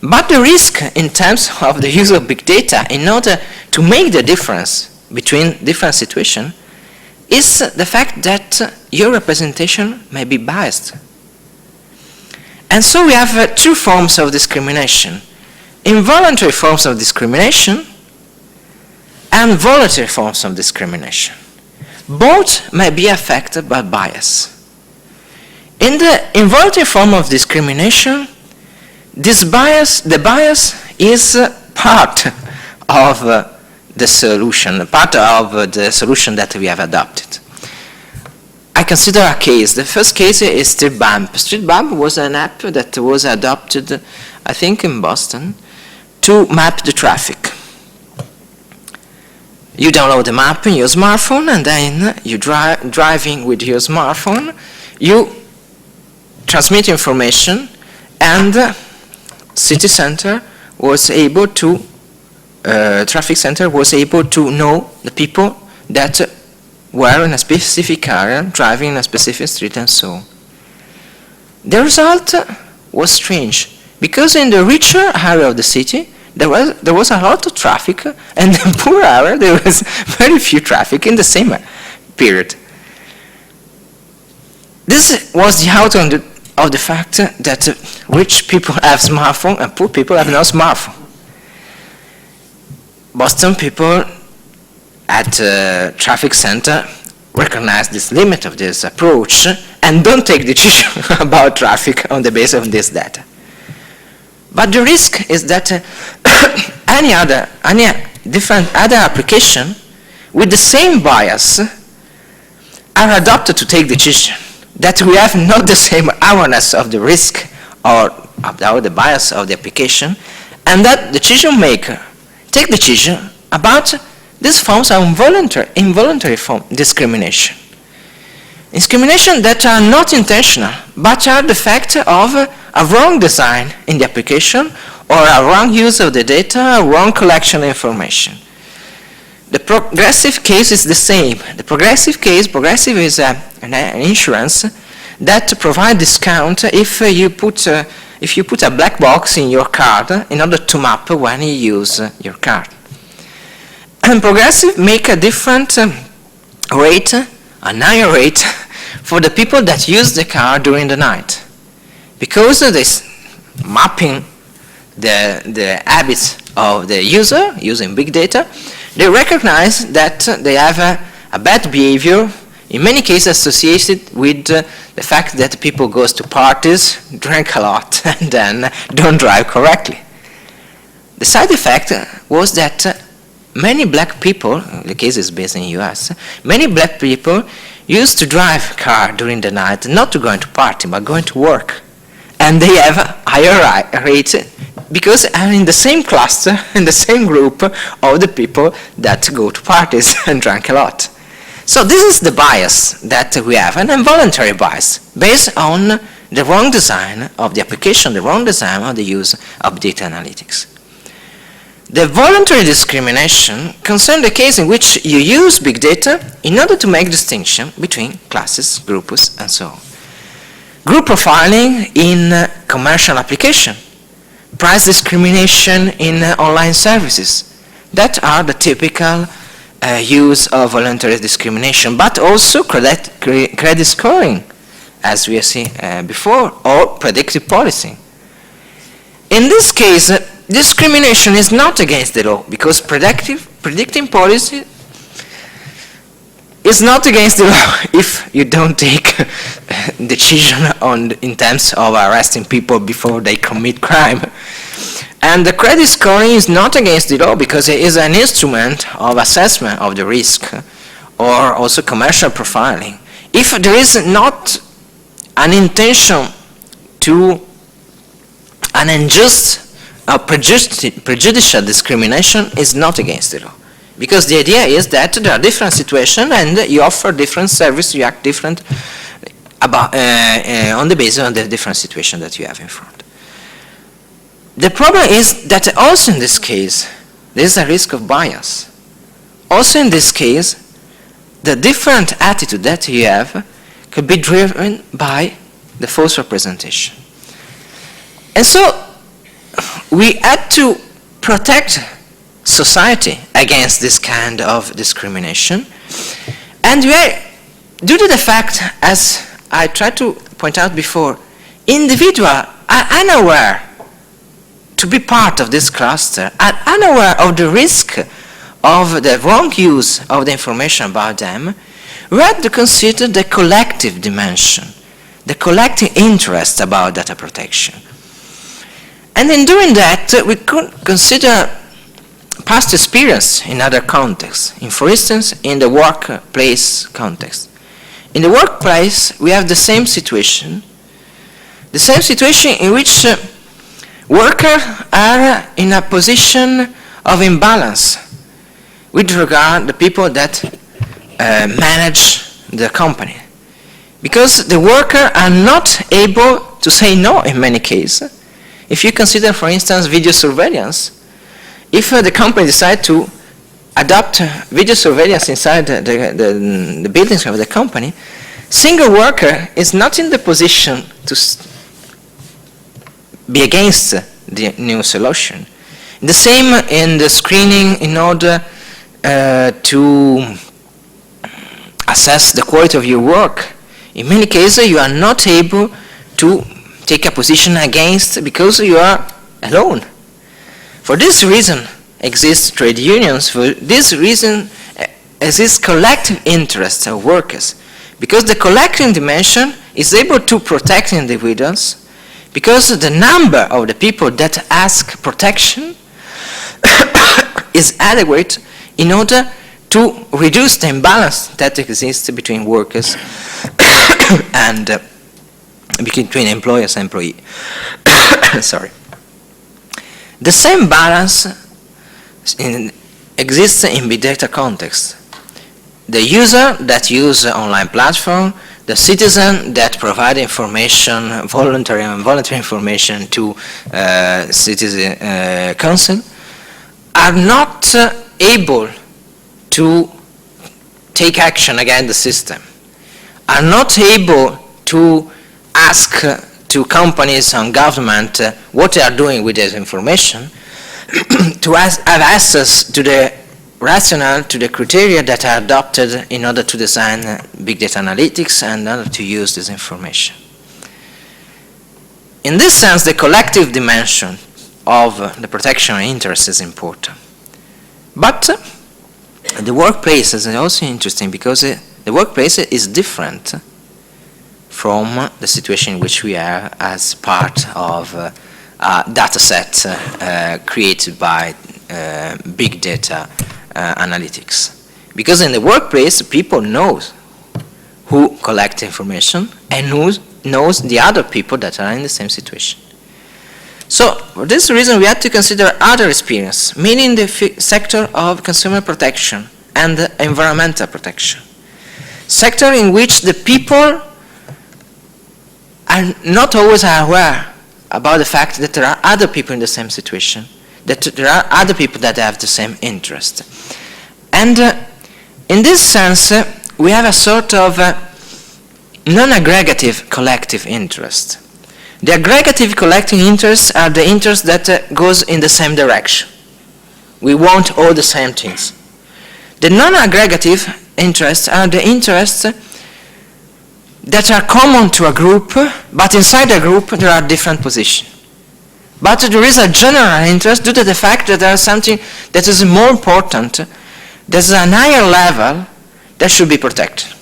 A: But the risk in terms of the use of big data in order to make the difference between different situations is the fact that your representation may be biased. And so we have two forms of discrimination: involuntary forms of discrimination and voluntary forms of discrimination. Both may be affected by bias. In the involuntary form of discrimination, the bias is part of the solution, part of the solution that we have adopted. I consider a case. The first case is Street Bump. Street Bump was an app that was adopted, I think, in Boston to map the traffic. You download the map in your smartphone, and then you driving with your smartphone, you transmit information, and city center was able to, traffic center was able to know the people that were in a specific area, driving in a specific street, and so on. The result was strange, because in the richer area of the city, there was a lot of traffic, and in the poor area, there was very few traffic in the same period. This was the outcome of the fact that rich people have smartphone and poor people have no smartphone. Boston people at the traffic center recognize this limit of this approach and don't take decisions about traffic on the basis of this data. But the risk is that any different other application with the same bias are adopted to take decisions, that we have not the same awareness of the risk or of the bias of the application, and that decision maker take decision about these forms of involuntary form discrimination. Discrimination that are not intentional, but are the fact of a wrong design in the application, or a wrong use of the data, a wrong collection of information. The progressive case is the same. The progressive case, progressive is an insurance that provides discount if you put a black box in your card in order to map when you use your card. and progressive make a different rate, a higher rate, for the people that use the car during the night. Because this mapping the habits of the user using big data, they recognize that they have a bad behavior, in many cases associated with the fact that people go to parties, drink a lot, and then don't drive correctly. The side effect was that many black people, the case is based in the US, many black people used to drive car during the night, not to go into party, but going to work. And they have a higher rate because are in the same cluster, in the same group of the people that go to parties and drink a lot. So this is the bias that we have, an involuntary bias, based on the wrong design of the application, the wrong design of the use of data analytics. The voluntary discrimination concerns the case in which you use big data in order to make distinction between classes, groups, and so on. Group profiling in commercial application, price discrimination in online services. That are the typical use of voluntary discrimination, but also credit scoring, as we have seen before, or predictive policy. In this case, discrimination is not against the law, because predicting policy is not against the law if you don't take decision in terms of arresting people before they commit crime. And the credit scoring is not against the law because it is an instrument of assessment of the risk, or also commercial profiling. If there is not an intention to an unjust or prejudicial discrimination, is not against the law. Because the idea is that there are different situations and you offer different service, you act different on the basis of the different situation that you have in front. The problem is that also in this case, there is a risk of bias. Also in this case, the different attitude that you have could be driven by the false representation. And so we had to protect society against this kind of discrimination. And we are, due to the fact, as I tried to point out before, individuals are unaware to be part of this cluster, are unaware of the risk of the wrong use of the information about them. We had to consider the collective dimension, the collective interest about data protection. And in doing that, we could consider past experience in other contexts, for instance, in the workplace context. In the workplace, we have the same situation in which workers are in a position of imbalance with regard to the people that manage the company. Because the workers are not able to say no in many cases. If you consider, for instance, video surveillance, if the company decides to adopt video surveillance inside the buildings of the company, single worker is not in the position to be against the new solution. The same in the screening in order to assess the quality of your work. In many cases, you are not able to take a position against because you are alone. For this reason exist trade unions, for this reason exists collective interests of workers, because the collective dimension is able to protect individuals, because the number of the people that ask protection is adequate in order to reduce the imbalance that exists between workers and between employers and employees. Sorry. The same balance exists in big data context. The user that uses online platform, the citizen that provide information, voluntary and involuntary information to citizen council, are not able to take action against the system, are not able to ask to companies and government what they are doing with this information, to have access to the rational to the criteria that are adopted in order to design big data analytics and in order to use this information. In this sense, the collective dimension of the protection of interests is important. But the workplace is also interesting because the workplace is different from the situation in which we are as part of a data set created by big data analytics. Because in the workplace, people know who collect information and who knows the other people that are in the same situation. So, for this reason, we have to consider other experience, mainly in the sector of consumer protection and environmental protection. Sector in which the people are not always aware about the fact that there are other people in the same situation, that there are other people that have the same interest. And in this sense, we have a sort of non-aggregative collective interest. The aggregative collective interests are the interests that goes in the same direction. We want all the same things. The non-aggregative interests are the interests that are common to a group, but inside a group there are different positions. But there is a general interest due to the fact that there is something that is more important, there's an higher level that should be protected.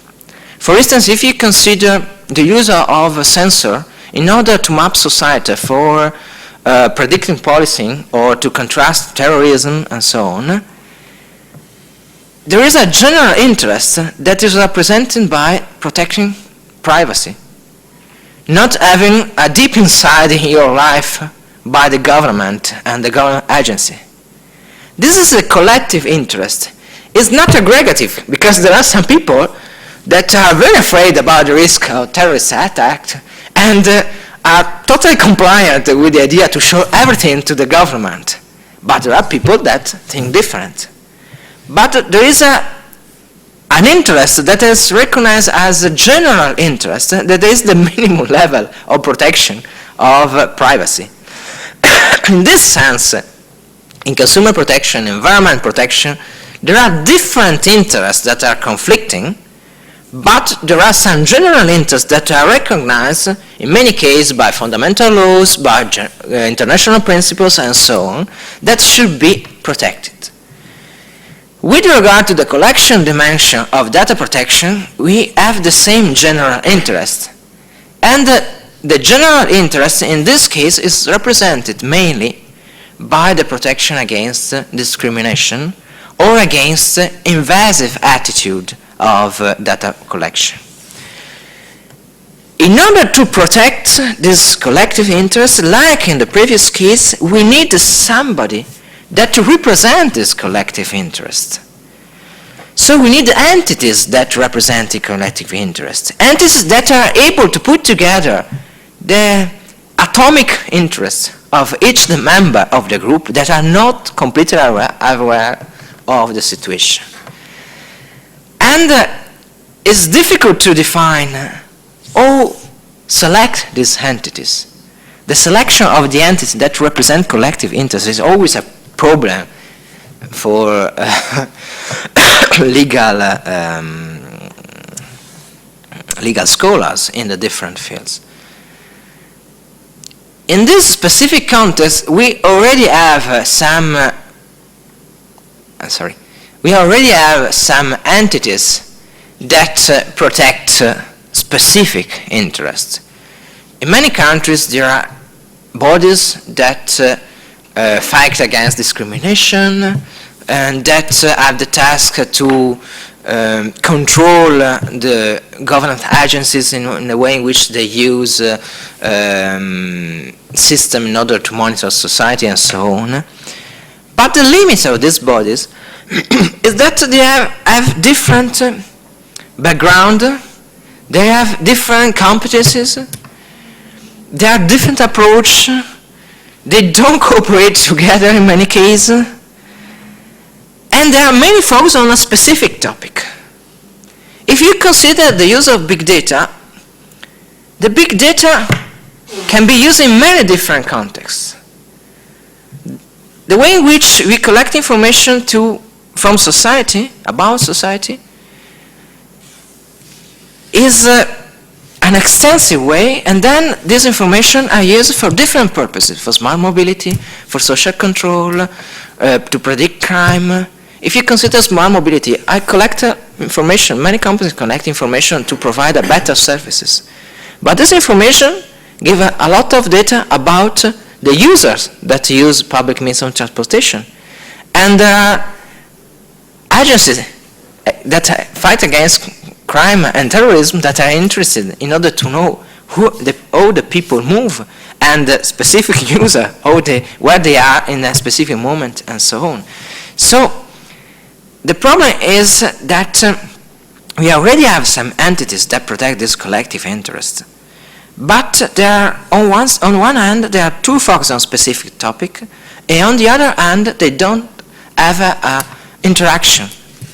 A: For instance, if you consider the use of a sensor in order to map society for predicting policing or to contrast terrorism and so on, there is a general interest that is represented by protecting privacy, not having a deep inside in your life by the government and the government agency. This is a collective interest. It's not aggregative, because there are some people that are very afraid about the risk of terrorist attack and are totally compliant with the idea to show everything to the government. But there are people that think different. But there is an interest that is recognized as a general interest, that is the minimum level of protection of privacy. In this sense, in consumer protection, environment protection, there are different interests that are conflicting, but there are some general interests that are recognized in many cases by fundamental laws, by international principles and so on, that should be protected. With regard to the collection dimension of data protection, we have the same general interest. And the general interest in this case is represented mainly by the protection against discrimination or against invasive attitude of data collection. In order to protect this collective interest, like in the previous case, we need somebody that represent this collective interest. So we need entities that represent the collective interest. Entities that are able to put together the atomic interests of each member of the group that are not completely aware of the situation. And it's difficult to define or select these entities. The selection of the entities that represent collective interests is always a problem for legal scholars in the different fields. In this specific context, we already have some entities that protect specific interests. In many countries, there are bodies that fight against discrimination and that have the task to control the government agencies in the way in which they use system in order to monitor society and so on. But the limits of these bodies is that they have different background, they have different competencies, they have different approach, they don't cooperate together in many cases, and there are many focus on a specific topic. If you consider the use of big data, the big data can be used in many different contexts. The way in which we collect information to from society, about society, is an extensive way, and then this information are used for different purposes, for smart mobility, for social control, to predict crime. If you consider smart mobility, I collect information, many companies collect information to provide a better services. But this information gives a lot of data about the users that use public means of transportation. And there are agencies that fight against crime and terrorism that are interested in order to know how the people move and the specific user, where they are in a specific moment and so on. So the problem is that we already have some entities that protect this collective interest. But there are, on one hand, they are too focused on specific topic, and on the other hand, they don't have an interaction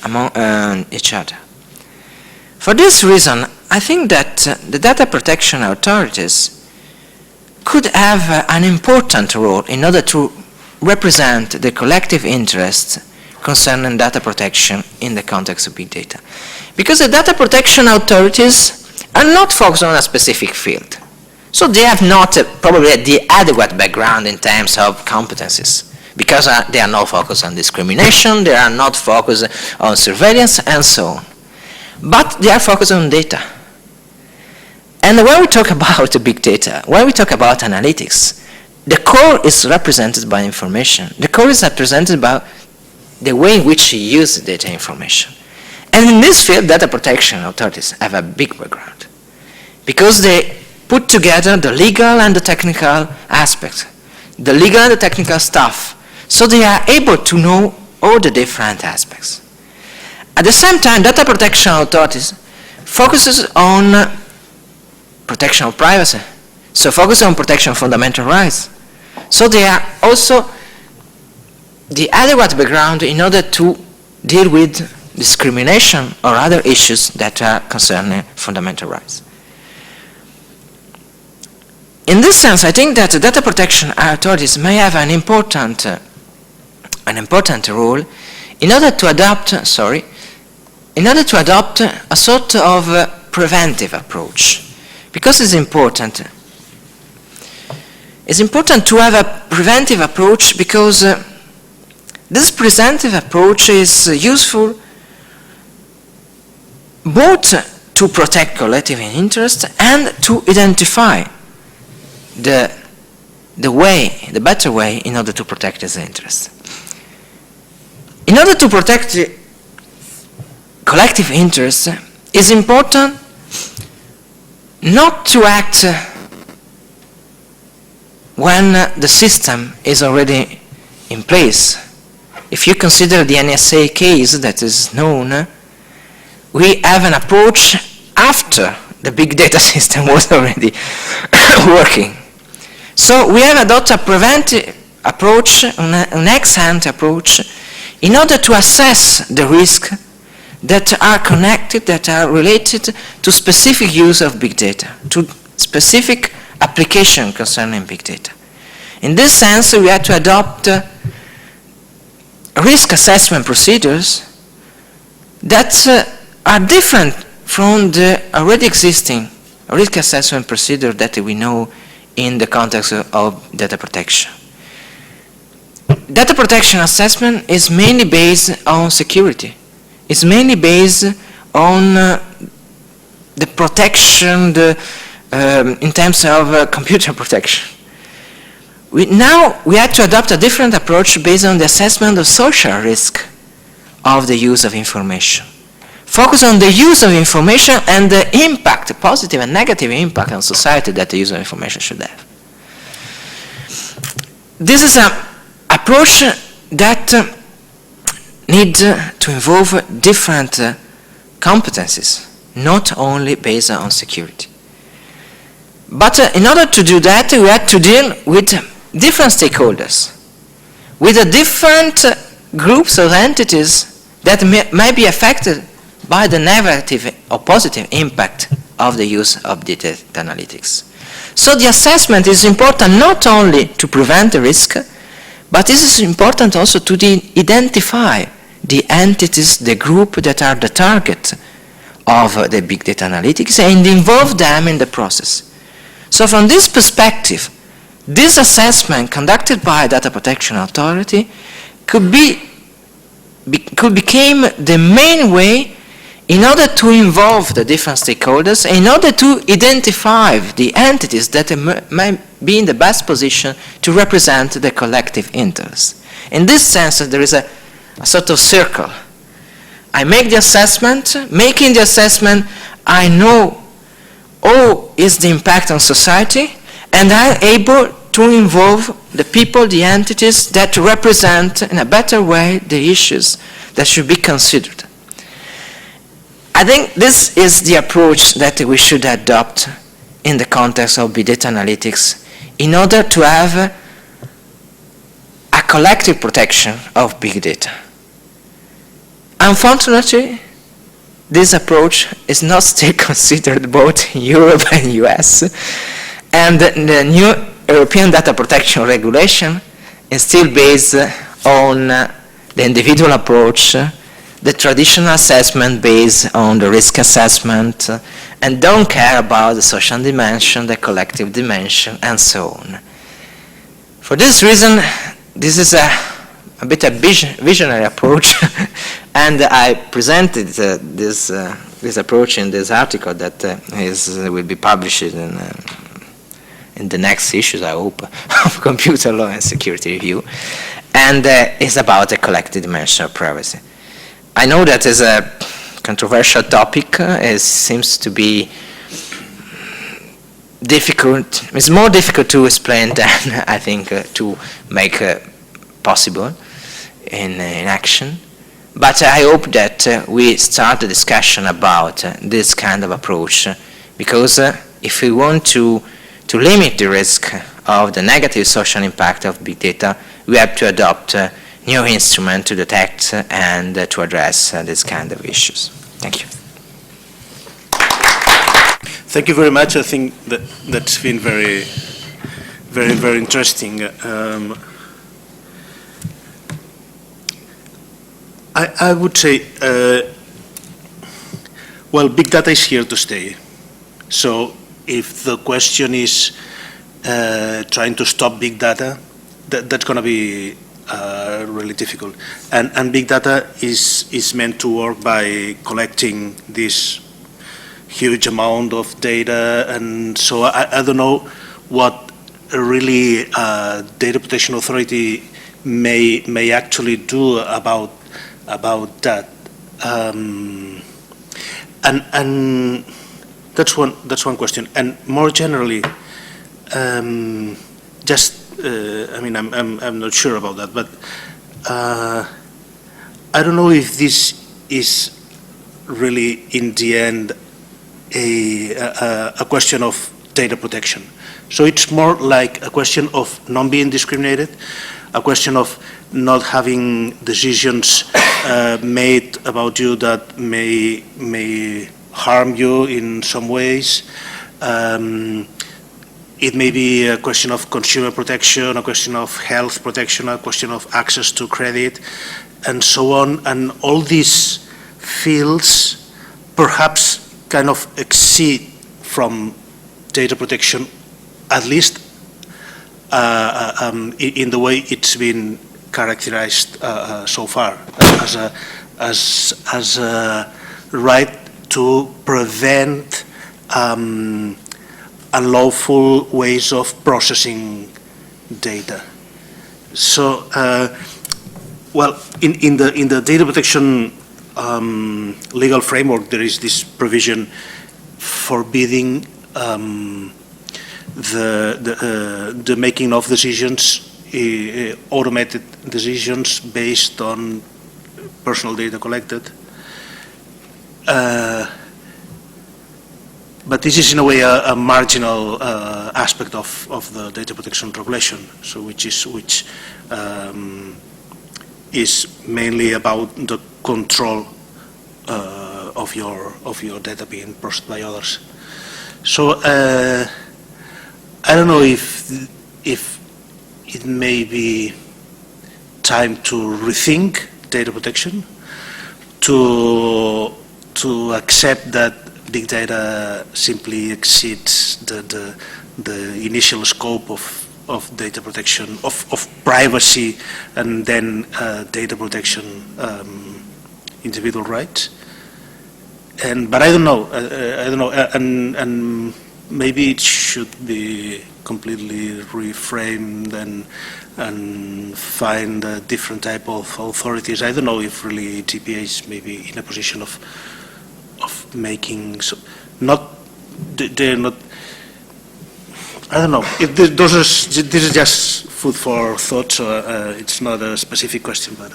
A: among each other. For this reason, I think that the data protection authorities could have an important role in order to represent the collective interest concerning data protection in the context of big data. Because the data protection authorities are not focused on a specific field. So they have not probably the adequate background in terms of competencies, because they are not focused on discrimination, they are not focused on surveillance, and so on. But they are focused on data. And when we talk about big data, when we talk about analytics, the core is represented by information. The core is represented by the way in which you use the data information. And in this field, data protection authorities have a big background, because they put together the legal and the technical aspects, the legal and the technical stuff, so they are able to know all the different aspects. At the same time, data protection authorities focuses on protection of privacy, so focus on protection of fundamental rights. So they are also the adequate background in order to deal with discrimination or other issues that are concerning fundamental rights. In this sense, I think that the data protection authorities may have an important role in order to adopt a sort of preventive approach, because it's important. It's important to have a preventive approach, because this preventive approach is useful both to protect collective interest and to identify the better way in order to protect his interests. In order to protect the collective interest, it's important not to act when the system is already in place. If you consider the NSA case that is known, we have an approach after the big data system was already working. So we have adopted a preventive approach, an ex-ante approach, in order to assess the risk that are connected, that are related to specific use of big data, to specific application concerning big data. In this sense, we had to adopt risk assessment procedures that are different from the already existing risk assessment procedure that we know in the context of data protection. Data protection assessment is mainly based on security. It's mainly based on the protection in terms of computer protection. Now we had to adopt a different approach based on the assessment of social risk of the use of information. Focus on the use of information and the impact, positive and negative impact on society that the use of information should have. This is an approach that needs to involve different competencies, not only based on security. But in order to do that, we had to deal with different stakeholders, with different groups of entities that may be affected by the negative or positive impact of the use of data analytics. So the assessment is important not only to prevent the risk, but it is important also to identify the entities, the group that are the target of the big data analytics and involve them in the process. So from this perspective, this assessment conducted by a data protection authority could become the main way in order to involve the different stakeholders, in order to identify the entities that may be in the best position to represent the collective interest. In this sense, there is a sort of circle. I make the assessment. Making the assessment, I know what is the impact on society, and I'm able to involve the people, the entities that represent in a better way the issues that should be considered. I think this is the approach that we should adopt in the context of big data analytics in order to have a collective protection of big data. Unfortunately, this approach is not still considered both in Europe and US, and the new European Data Protection Regulation is still based on the individual approach, the traditional assessment based on the risk assessment, and don't care about the social dimension, the collective dimension, and so on. For this reason, this is a bit a visionary approach, and I presented this approach in this article that will be published in the next issues, I hope, of Computer Law and Security Review, and it's about the collective dimension of privacy. I know that is a controversial topic. It seems to be difficult. It's more difficult to explain than I think to make possible in action. But I hope that we start a discussion about this kind of approach, because if we want to limit the risk of the negative social impact of big data, we have to adopt new instruments to detect and to address this kind of issues. Thank you.
B: Thank you very much. I think that's been very, very, very interesting. I would say, well, big data is here to stay. So if the question is trying to stop big data, that's going to be really difficult. And big data is meant to work by collecting this huge amount of data, and so I don't know what a really data protection authority may actually do about that. And that's one question. And more generally, I mean, I'm not sure about that, but I don't know if this is really in the end a question of data protection. So it's more like a question of not being discriminated, a question of not having decisions made about you that may harm you in some ways. It may be a question of consumer protection, a question of health protection, a question of access to credit, and so on. And all these fields perhaps kind of exceed from data protection, at least in the way it's been characterized so far, as a right to prevent unlawful ways of processing data. So, well, in the data protection legal framework, there is this provision forbidding the making of decisions, automated decisions based on personal data collected. But this is in a way a marginal aspect of the data protection regulation, so which is mainly about the control of your data being processed by others. So I don't know if it may be time to rethink data protection. to accept that big data simply exceeds the initial scope of data protection, of privacy, and then data protection, individual rights. But I don't know. And maybe it should be completely reframed and find a different type of authorities. I don't know if really TPA is maybe in a position of making they're not. I don't know. This is just food for thought. So it's not a specific question, but.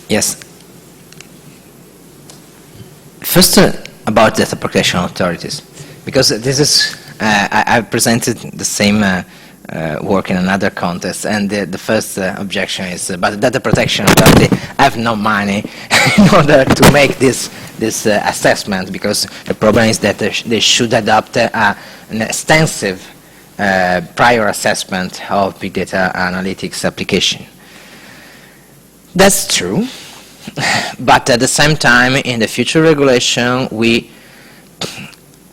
A: Yes. First, about data protection authorities, because this is, I presented the same work in another context, and the first objection is, but the data protection authority have no money in order to make this assessment, because the problem is that they should adopt an extensive prior assessment of big data analytics application. That's true. But at the same time, in the future regulation, we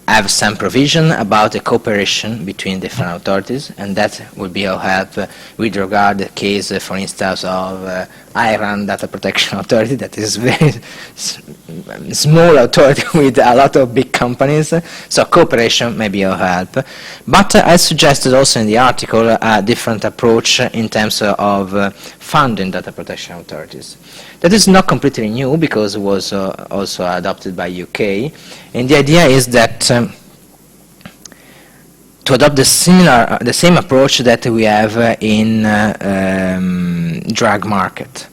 A: have some provision about the cooperation between different authorities, and that will be of help with regard to the case, for instance, of Iran Data Protection Authority, that is a very small authority with a lot of big companies, so cooperation may be of help. But I suggested also in the article a different approach in terms of funding data protection authorities. That is not completely new, because it was also adopted by UK, and the idea is that to adopt the same approach that we have in drug market.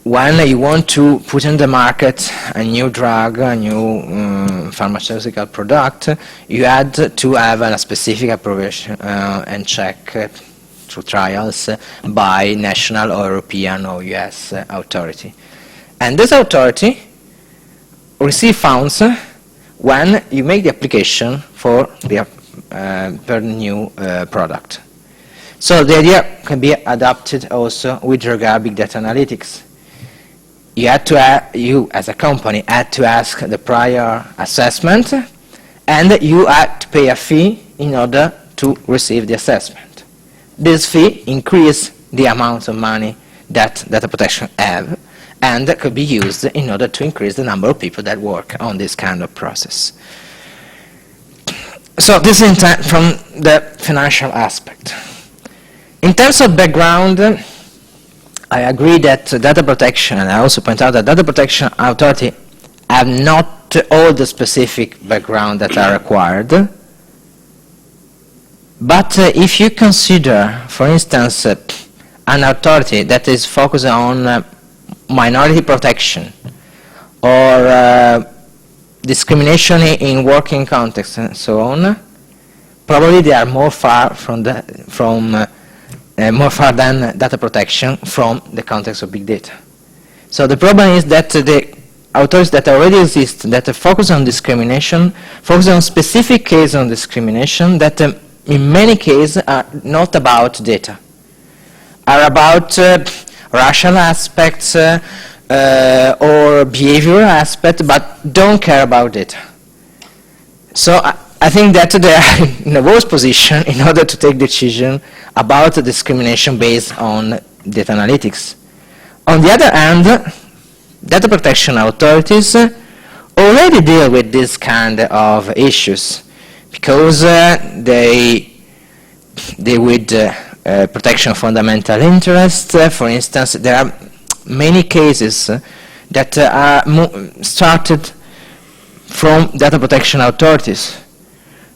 A: When you want to put in the market a new drug, a new pharmaceutical product, you had to have a specific approval and check through trials by national or European or US authority. And this authority receives funds when you make the application for the new product. So the idea can be adopted also with regard to big data analytics. You as a company had to ask the prior assessment, and you had to pay a fee in order to receive the assessment. This fee increases the amount of money that data protection have, and that could be used in order to increase the number of people that work on this kind of process. So this is from the financial aspect. In terms of background, I agree that data protection, and I also point out that data protection authority have not all the specific background that are required. But if you consider, for instance, an authority that is focused on minority protection or discrimination in working context and so on, probably they are more far more far than data protection from the context of big data. So the problem is that the authorities that already exist, that focus on discrimination, focus on specific cases on discrimination that in many cases are not about data, are about racial aspects or behavioral aspects, but don't care about data. So I think that they are in a worse position in order to take decision about discrimination based on data analytics. On the other hand, data protection authorities already deal with this kind of issues, because they with protection of fundamental interests. For instance, there are many cases that are started from data protection authorities.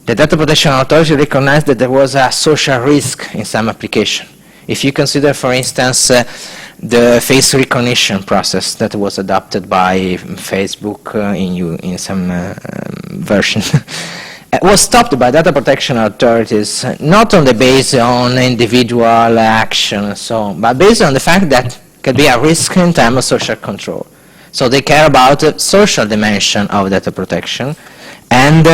A: The data protection authority recognized that there was a social risk in some application. If you consider, for instance, the face recognition process that was adopted by Facebook in some version, was stopped by data protection authorities, not on the basis on individual action and so on, but based on the fact that could be a risk in terms of social control. So they care about the social dimension of data protection, and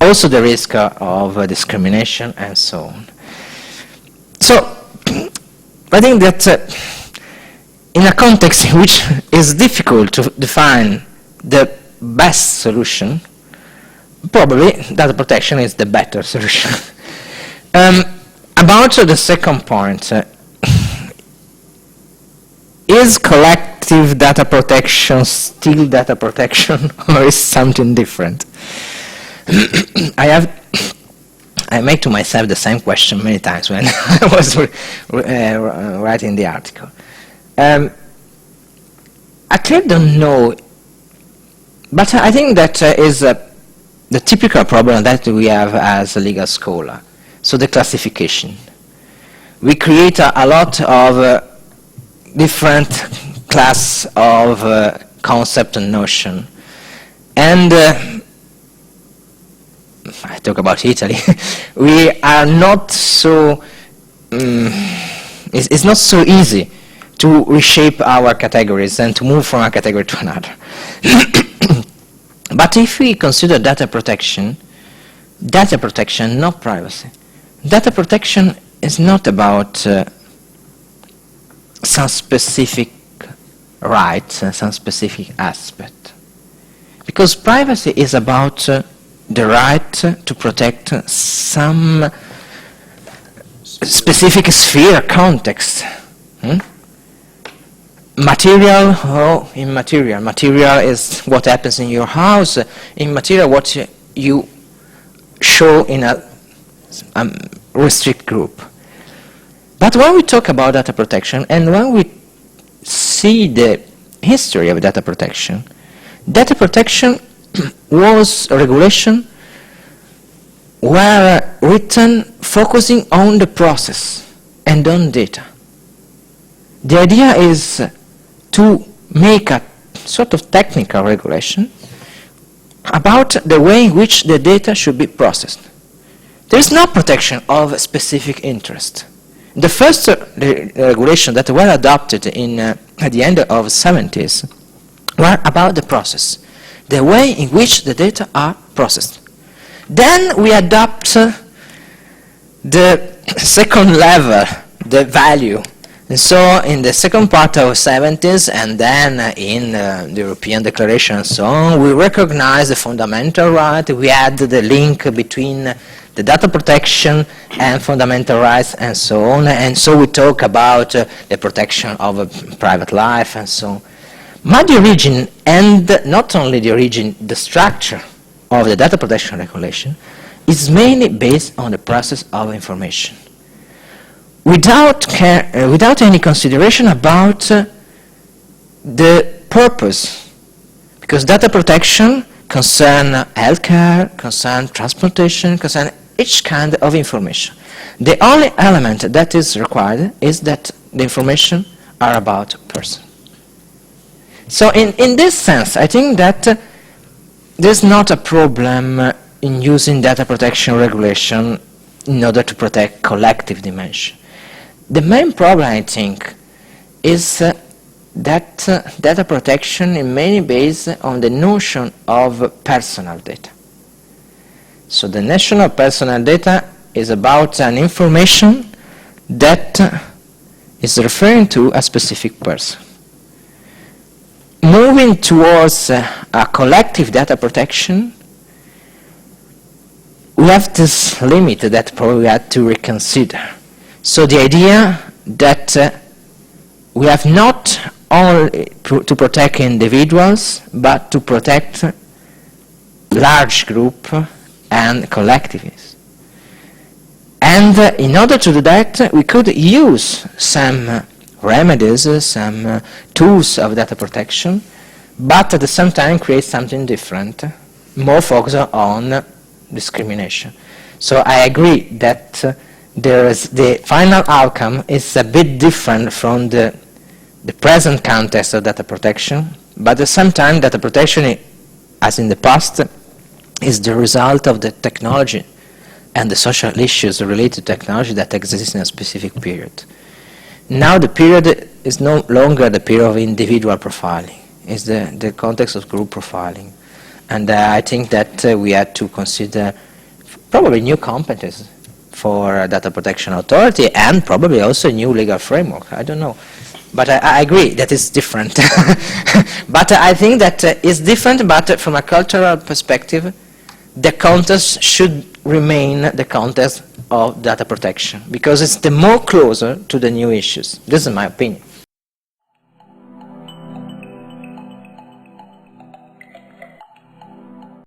A: also the risk of discrimination and so on. So I think that in a context in which it's difficult to define the best solution, probably data protection is the better solution. About the second point, is collective data protection still data protection, or is something different? I made to myself the same question many times when I was writing the article. I clearly don't know, but I think that is the typical problem that we have as a legal scholar. So the classification. We create a lot of different class of concept and notion. And I talk about Italy. We are not so, it's not so easy to reshape our categories and to move from a category to another. But if we consider data protection, not privacy. Data protection is not about some specific rights and some specific aspect. Because privacy is about the right to protect some specific sphere, context. Material or immaterial. Material is what happens in your house. Immaterial, what you show in a restrict group. But when we talk about data protection, and when we see the history of data protection was a regulation were written focusing on the process and on data. The idea is to make a sort of technical regulation about the way in which the data should be processed. There is no protection of a specific interest. The first regulation that were adopted at the end of the 70s were about the process, the way in which the data are processed. Then we adopt the second level, the value. And so in the second part of the 70s and then in the European Declaration and so on, we recognize the fundamental right. We add the link between the data protection and fundamental rights and so on. And so we talk about the protection of private life and so on. But the origin, and not only the origin, the structure of the data protection regulation is mainly based on the process of information. Without any consideration about the purpose, because data protection concerns healthcare, concerns transportation, concerns each kind of information. The only element that is required is that the information are about person. So in this sense, I think that there's not a problem in using data protection regulation in order to protect collective dimension. The main problem, I think, is that data protection is mainly based on the notion of personal data. So the notion of personal data is about an information that is referring to a specific person. Moving towards a collective data protection, we have this limit that probably we have to reconsider. So the idea that we have not only to protect individuals, but to protect large group and collectivities. And in order to do that, we could use some remedies, some tools of data protection, but at the same time create something different, more focused on discrimination. So I agree that the final outcome is a bit different from the present context of data protection, but at the same time data protection, as in the past, is the result of the technology and the social issues related to technology that exist in a specific period. Now the period is no longer the period of individual profiling, it's the context of group profiling. And I think that we had to consider probably new competences for data protection authority and probably also a new legal framework, I don't know. But I agree that it's different. But I think that it's different, but from a cultural perspective, the context should remain the context of data protection, because it's the more closer to the new issues. This is my opinion.